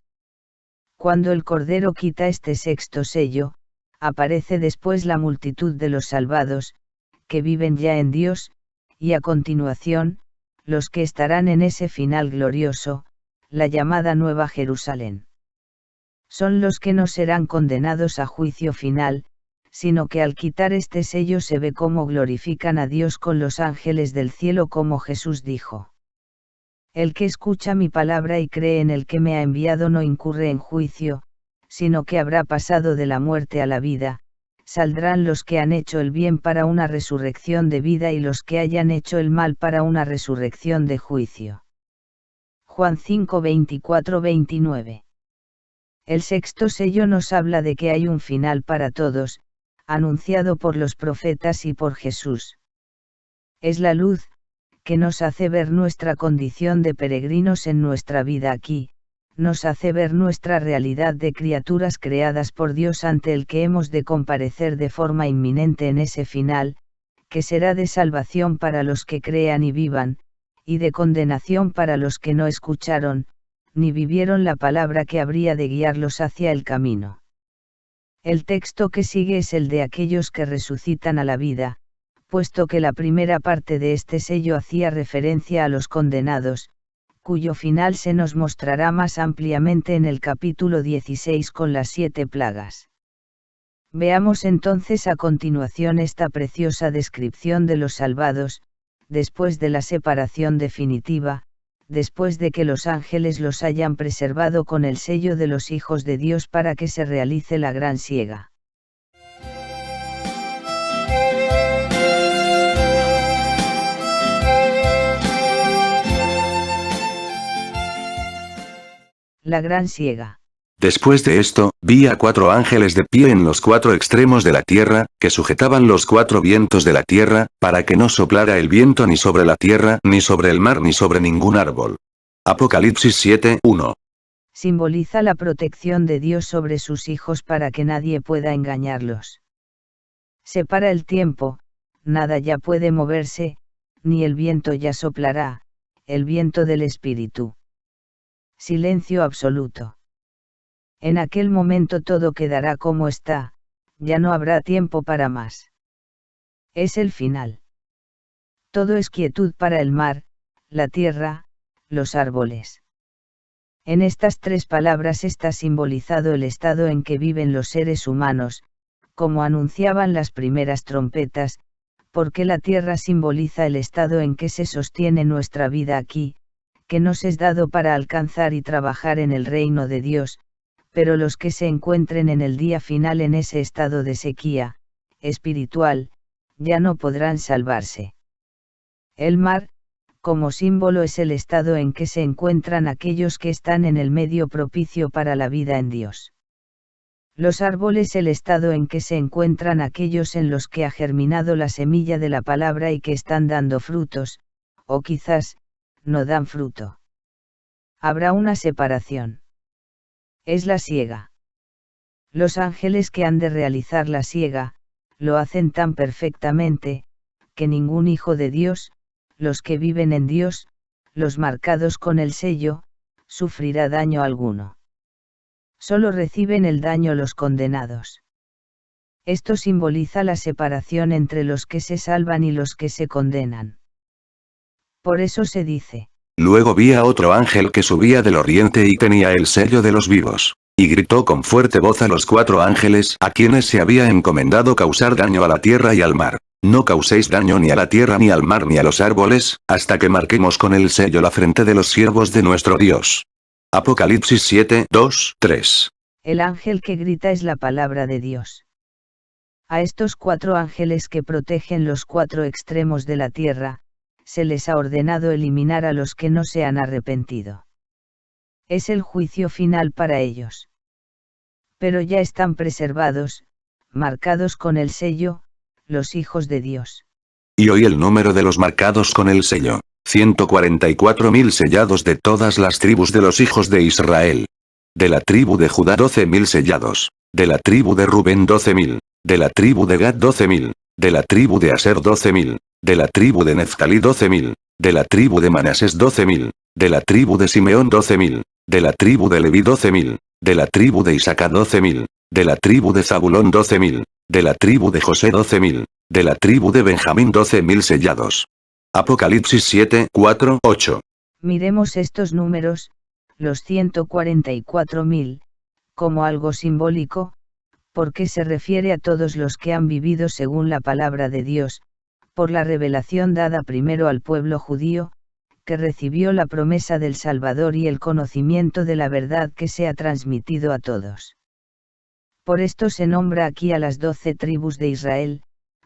Cuando el Cordero quita este sexto sello, aparece después la multitud de los salvados, que viven ya en Dios, y a continuación, los que estarán en ese final glorioso, la llamada Nueva Jerusalén. Son los que no serán condenados a juicio final, sino que al quitar este sello se ve cómo glorifican a Dios con los ángeles del cielo, como Jesús dijo: el que escucha mi palabra y cree en el que me ha enviado no incurre en juicio, sino que habrá pasado de la muerte a la vida. Saldrán los que han hecho el bien para una resurrección de vida y los que hayan hecho el mal para una resurrección de juicio. Juan 5, 24-29. El sexto sello nos habla de que hay un final para todos, anunciado por los profetas y por Jesús. Es la luz, que nos hace ver nuestra condición de peregrinos en nuestra vida aquí, nos hace ver nuestra realidad de criaturas creadas por Dios ante el que hemos de comparecer de forma inminente en ese final, que será de salvación para los que crean y vivan, y de condenación para los que no escucharon, ni vivieron la palabra que habría de guiarlos hacia el camino. El texto que sigue es el de aquellos que resucitan a la vida, puesto que la primera parte de este sello hacía referencia a los condenados, cuyo final se nos mostrará más ampliamente en el capítulo 16 con las 7 plagas. Veamos entonces a continuación esta preciosa descripción de los salvados, después de la separación definitiva, después de que los ángeles los hayan preservado con el sello de los hijos de Dios para que se realice la gran siega. La gran siega. Después de esto, vi a 4 ángeles de pie en los 4 extremos de la tierra, que sujetaban los 4 vientos de la tierra, para que no soplara el viento ni sobre la tierra, ni sobre el mar, ni sobre ningún árbol. Apocalipsis 7:1. Simboliza la protección de Dios sobre sus hijos para que nadie pueda engañarlos. Separa el tiempo, nada ya puede moverse, ni el viento ya soplará, el viento del Espíritu. Silencio absoluto. En aquel momento todo quedará como está, ya no habrá tiempo para más. Es el final. Todo es quietud para el mar, la tierra, los árboles. En estas 3 palabras está simbolizado el estado en que viven los seres humanos, como anunciaban las primeras trompetas, porque la tierra simboliza el estado en que se sostiene nuestra vida aquí, que nos es dado para alcanzar y trabajar en el reino de Dios, pero los que se encuentren en el día final en ese estado de sequía espiritual, ya no podrán salvarse. El mar, como símbolo, es el estado en que se encuentran aquellos que están en el medio propicio para la vida en Dios. Los árboles, el estado en que se encuentran aquellos en los que ha germinado la semilla de la palabra y que están dando frutos, o quizás, no dan fruto. Habrá una separación. Es la siega. Los ángeles que han de realizar la siega, lo hacen tan perfectamente, que ningún hijo de Dios, los que viven en Dios, los marcados con el sello, sufrirá daño alguno. Solo reciben el daño los condenados. Esto simboliza la separación entre los que se salvan y los que se condenan. Por eso se dice: Luego vi a otro ángel que subía del oriente y tenía el sello de los vivos. Y gritó con fuerte voz a los 4 ángeles a quienes se había encomendado causar daño a la tierra y al mar. No causéis daño ni a la tierra ni al mar ni a los árboles, hasta que marquemos con el sello la frente de los siervos de nuestro Dios. Apocalipsis 7:2-3. El ángel que grita es la palabra de Dios. A estos 4 ángeles que protegen los 4 extremos de la tierra, se les ha ordenado eliminar a los que no se han arrepentido. Es el juicio final para ellos. Pero ya están preservados, marcados con el sello, los hijos de Dios. Y oí el número de los marcados con el sello: 144.000 sellados de todas las tribus de los hijos de Israel. De la tribu de Judá 12.000 sellados. De la tribu de Rubén 12.000. De la tribu de Gad 12.000. De la tribu de Aser 12.000. De la tribu de Neftalí 12.000. De la tribu de Manasés 12.000. De la tribu de Simeón 12.000. De la tribu de Leví 12.000. De la tribu de Isaacar 12.000. De la tribu de Zabulón 12.000. De la tribu de José 12.000. De la tribu de Benjamín 12.000 sellados. Apocalipsis 7:4-8. Miremos estos números, los 144.000, como algo simbólico, porque se refiere a todos los que han vivido según la palabra de Dios, por la revelación dada primero al pueblo judío, que recibió la promesa del Salvador y el conocimiento de la verdad que se ha transmitido a todos. Por esto se nombra aquí a las 12 tribus de Israel,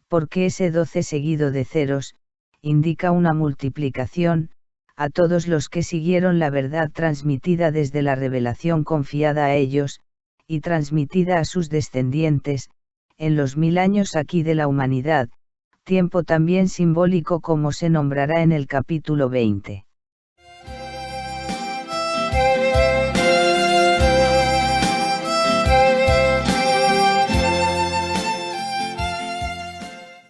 porque ese 12 seguido de ceros, indica una multiplicación, a todos los que siguieron la verdad transmitida desde la revelación confiada a ellos, y transmitida a sus descendientes, en los 1000 años aquí de la humanidad, tiempo también simbólico como se nombrará en el capítulo 20.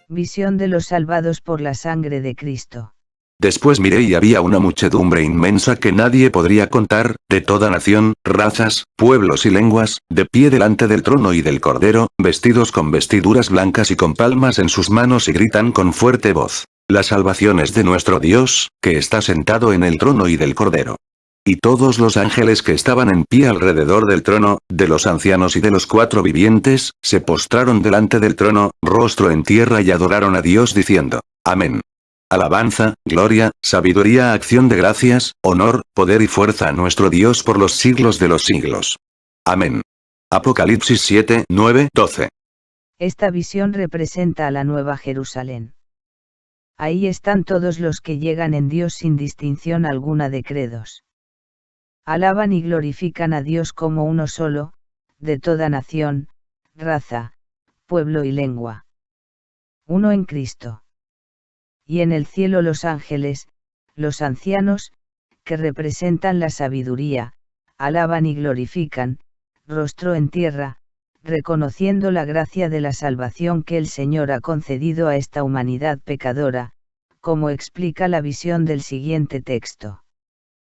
Visión de los salvados por la sangre de Cristo. Después miré y había una muchedumbre inmensa que nadie podría contar, de toda nación, razas, pueblos y lenguas, de pie delante del trono y del Cordero, vestidos con vestiduras blancas y con palmas en sus manos, y gritan con fuerte voz: la salvación es de nuestro Dios, que está sentado en el trono y del Cordero. Y todos los ángeles que estaban en pie alrededor del trono, de los ancianos y de los 4 vivientes, se postraron delante del trono, rostro en tierra, y adoraron a Dios diciendo: Amén. Alabanza, gloria, sabiduría, acción de gracias, honor, poder y fuerza a nuestro Dios por los siglos de los siglos. Amén. Apocalipsis 7:9-12. Esta visión representa a la Nueva Jerusalén. Ahí están todos los que llegan en Dios sin distinción alguna de credos. Alaban y glorifican a Dios como uno solo, de toda nación, raza, pueblo y lengua. Uno en Cristo. Y en el cielo los ángeles, los ancianos, que representan la sabiduría, alaban y glorifican, rostro en tierra, reconociendo la gracia de la salvación que el Señor ha concedido a esta humanidad pecadora, como explica la visión del siguiente texto.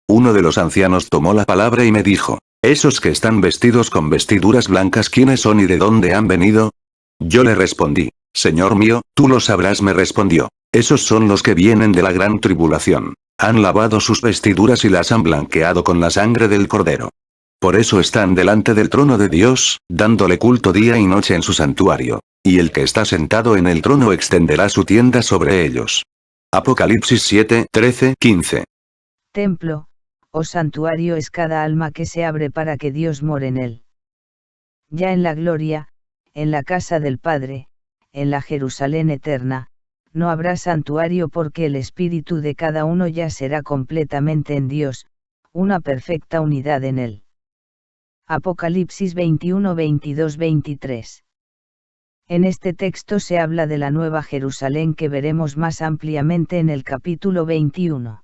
Uno de los ancianos tomó la palabra y me dijo: «Esos que están vestidos con vestiduras blancas, ¿quiénes son y de dónde han venido?». Yo le respondí: «Señor mío, tú lo sabrás». Me respondió: «Esos son los que vienen de la gran tribulación. Han lavado sus vestiduras y las han blanqueado con la sangre del Cordero. Por eso están delante del trono de Dios, dándole culto día y noche en su santuario. Y el que está sentado en el trono extenderá su tienda sobre ellos». Apocalipsis 7, 13, 15. Templo, o santuario es cada alma que se abre para que Dios more en él. Ya en la gloria, en la casa del Padre, en la Jerusalén eterna, no habrá santuario porque el espíritu de cada uno ya será completamente en Dios, una perfecta unidad en él. Apocalipsis 21, 22, 23. En este texto se habla de la nueva Jerusalén que veremos más ampliamente en el capítulo 21.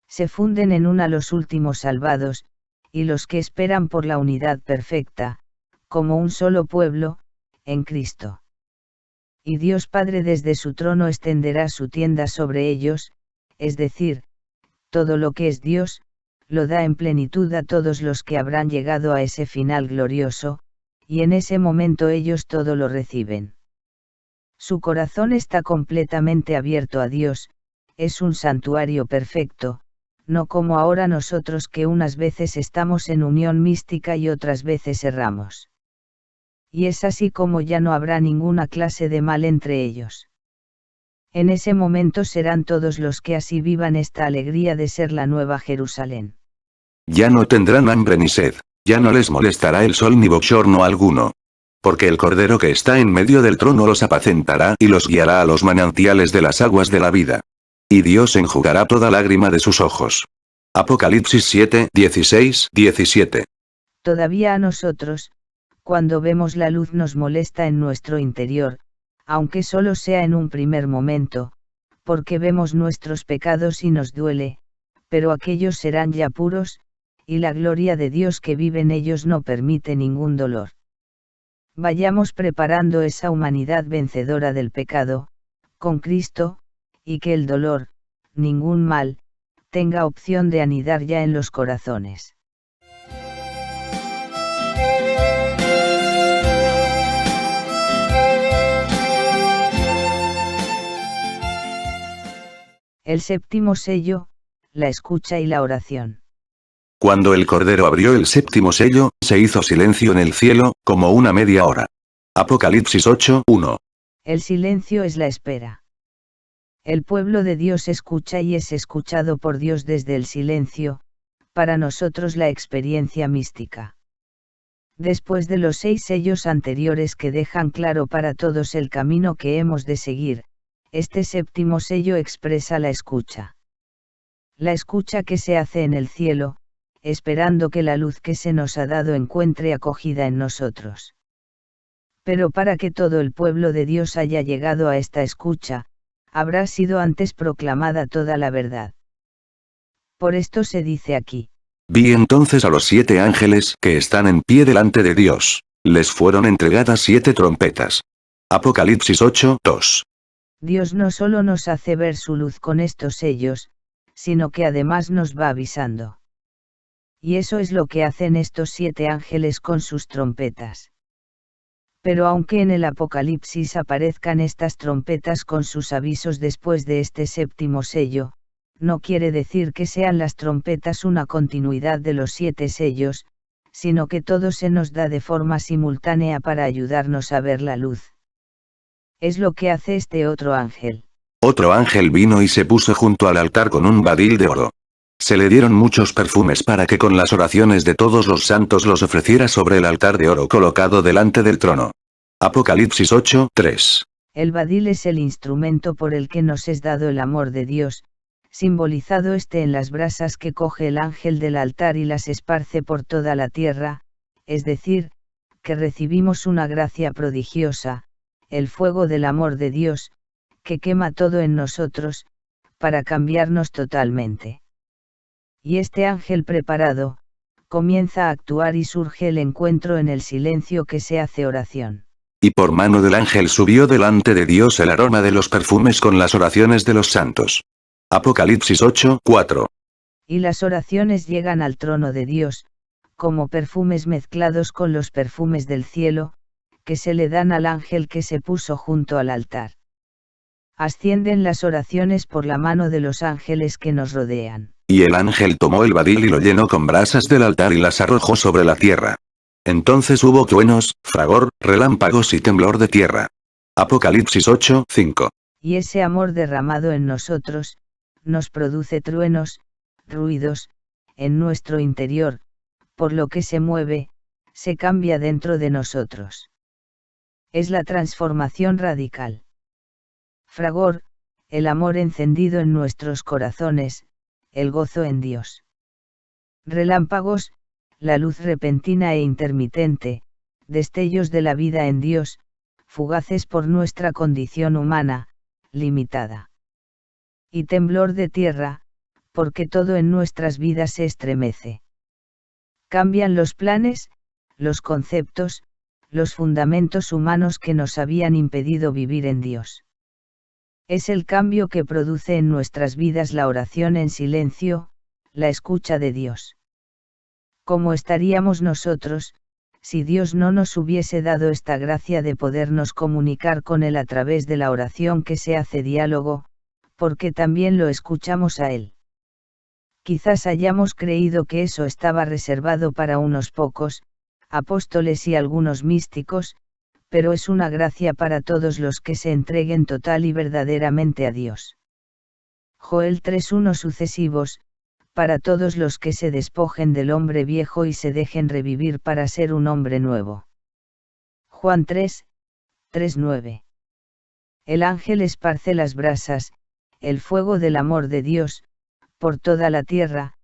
Se funden en una los últimos salvados, y los que esperan por la unidad perfecta, como un solo pueblo, en Cristo. Y Dios Padre desde su trono extenderá su tienda sobre ellos, es decir, todo lo que es Dios, lo da en plenitud a todos los que habrán llegado a ese final glorioso, y en ese momento ellos todo lo reciben. Su corazón está completamente abierto a Dios, es un santuario perfecto, no como ahora nosotros que unas veces estamos en unión mística y otras veces erramos. Y es así como ya no habrá ninguna clase de mal entre ellos. En ese momento serán todos los que así vivan esta alegría de ser la nueva Jerusalén. Ya no tendrán hambre ni sed, ya no les molestará el sol ni bochorno alguno. Porque el Cordero que está en medio del trono los apacentará y los guiará a los manantiales de las aguas de la vida. Y Dios enjugará toda lágrima de sus ojos. Apocalipsis 7, 16, 17. Todavía a nosotros, cuando vemos la luz nos molesta en nuestro interior, aunque solo sea en un primer momento, porque vemos nuestros pecados y nos duele, pero aquellos serán ya puros, y la gloria de Dios que vive en ellos no permite ningún dolor. Vayamos preparando esa humanidad vencedora del pecado, con Cristo, y que el dolor, ningún mal, tenga opción de anidar ya en los corazones. El séptimo sello, la escucha y la oración. Cuando el Cordero abrió el séptimo sello, se hizo silencio en el cielo, como una media hora. Apocalipsis 8, 1. El silencio es la espera. El pueblo de Dios escucha y es escuchado por Dios desde el silencio, para nosotros la experiencia mística. Después de los 6 sellos anteriores que dejan claro para todos el camino que hemos de seguir, este séptimo sello expresa la escucha. La escucha que se hace en el cielo, esperando que la luz que se nos ha dado encuentre acogida en nosotros. Pero para que todo el pueblo de Dios haya llegado a esta escucha, habrá sido antes proclamada toda la verdad. Por esto se dice aquí: Vi entonces a los 7 ángeles que están en pie delante de Dios. Les fueron entregadas 7 trompetas. Apocalipsis 8, 2. Dios no solo nos hace ver su luz con estos sellos, sino que además nos va avisando. Y eso es lo que hacen estos 7 ángeles con sus trompetas. Pero aunque en el Apocalipsis aparezcan estas trompetas con sus avisos después de este séptimo sello, no quiere decir que sean las trompetas una continuidad de los 7 sellos, sino que todo se nos da de forma simultánea para ayudarnos a ver la luz. Es lo que hace este otro ángel. Otro ángel vino y se puso junto al altar con un badil de oro. Se le dieron muchos perfumes para que con las oraciones de todos los santos los ofreciera sobre el altar de oro colocado delante del trono. Apocalipsis 8, 3. El badil es el instrumento por el que nos es dado el amor de Dios, simbolizado en las brasas que coge el ángel del altar y las esparce por toda la tierra, es decir, que recibimos una gracia prodigiosa, el fuego del amor de Dios, que quema todo en nosotros, para cambiarnos totalmente. Y este ángel preparado, comienza a actuar y surge el encuentro en el silencio que se hace oración. Y por mano del ángel subió delante de Dios el aroma de los perfumes con las oraciones de los santos. Apocalipsis 8:4. Y las oraciones llegan al trono de Dios, como perfumes mezclados con los perfumes del cielo, que se le dan al ángel que se puso junto al altar. Ascienden las oraciones por la mano de los ángeles que nos rodean. Y el ángel tomó el badil y lo llenó con brasas del altar y las arrojó sobre la tierra. Entonces hubo truenos, fragor, relámpagos y temblor de tierra. Apocalipsis 8:5. Y ese amor derramado en nosotros, nos produce truenos, ruidos, en nuestro interior, por lo que se mueve, se cambia dentro de nosotros. Es la transformación radical. Fragor, el amor encendido en nuestros corazones, el gozo en Dios. Relámpagos, la luz repentina e intermitente, destellos de la vida en Dios, fugaces por nuestra condición humana, limitada. Y temblor de tierra, porque todo en nuestras vidas se estremece. Cambian los planes, los conceptos, los fundamentos humanos que nos habían impedido vivir en Dios. Es el cambio que produce en nuestras vidas la oración en silencio, la escucha de Dios. ¿Cómo estaríamos nosotros, si Dios no nos hubiese dado esta gracia de podernos comunicar con Él a través de la oración que se hace diálogo, porque también lo escuchamos a Él? Quizás hayamos creído que eso estaba reservado para unos pocos, apóstoles y algunos místicos, pero es una gracia para todos los que se entreguen total y verdaderamente a Dios. Joel 3:1 sucesivos, para todos los que se despojen del hombre viejo y se dejen revivir para ser un hombre nuevo. Juan 3:9. El ángel esparce las brasas, el fuego del amor de Dios, por toda la tierra,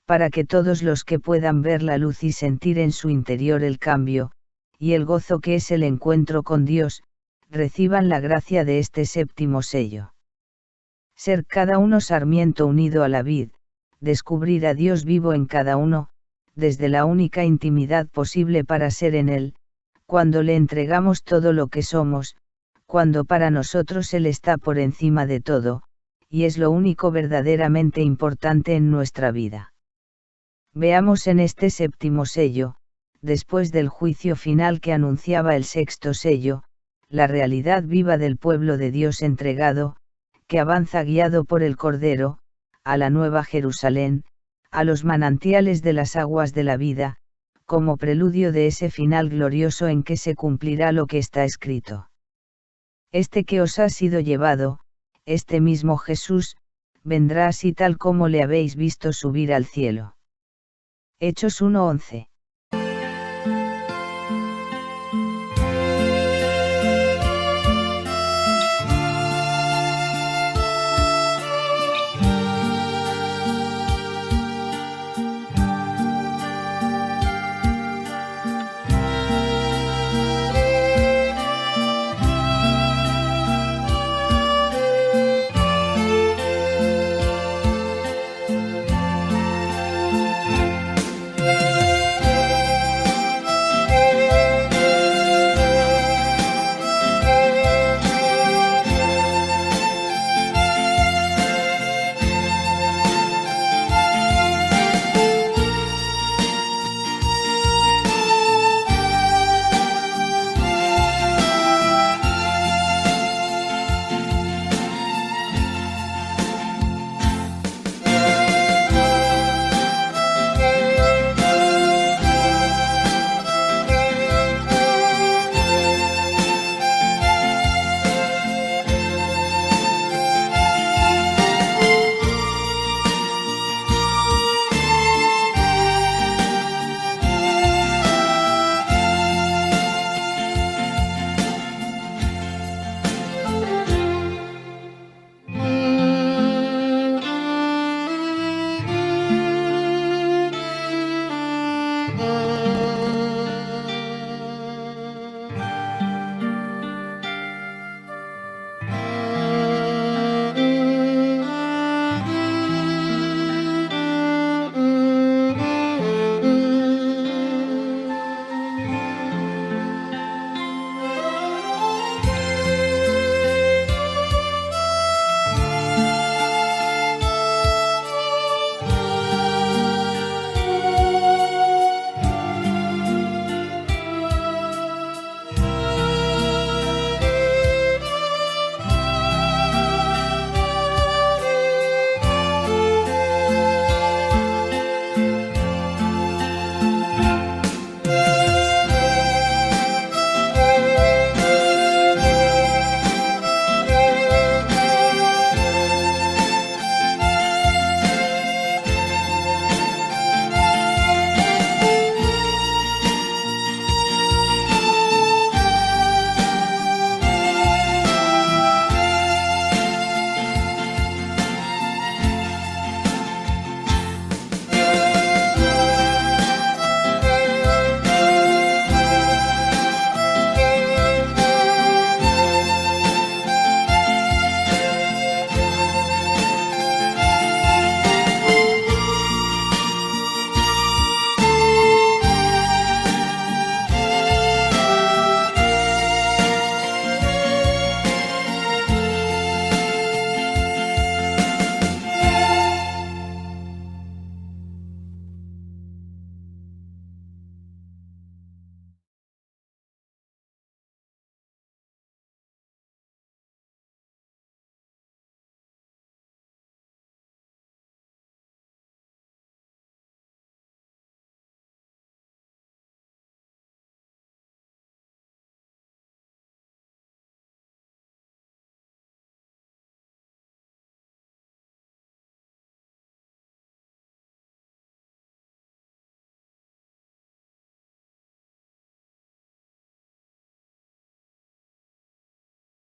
para que todos los que puedan ver la luz y sentir en su interior el cambio, y el gozo que es el encuentro con Dios, reciban la gracia de este séptimo sello. Ser cada uno sarmiento unido a la vid, descubrir a Dios vivo en cada uno, desde la única intimidad posible para ser en Él, cuando le entregamos todo lo que somos, cuando para nosotros Él está por encima de todo, y es lo único verdaderamente importante en nuestra vida. Veamos en este séptimo sello, después del juicio final que anunciaba el sexto sello, la realidad viva del pueblo de Dios entregado, que avanza guiado por el Cordero, a la Nueva Jerusalén, a los manantiales de las aguas de la vida, como preludio de ese final glorioso en que se cumplirá lo que está escrito. Este que os ha sido llevado, este mismo Jesús, vendrá así tal como le habéis visto subir al cielo. Hechos 1:11.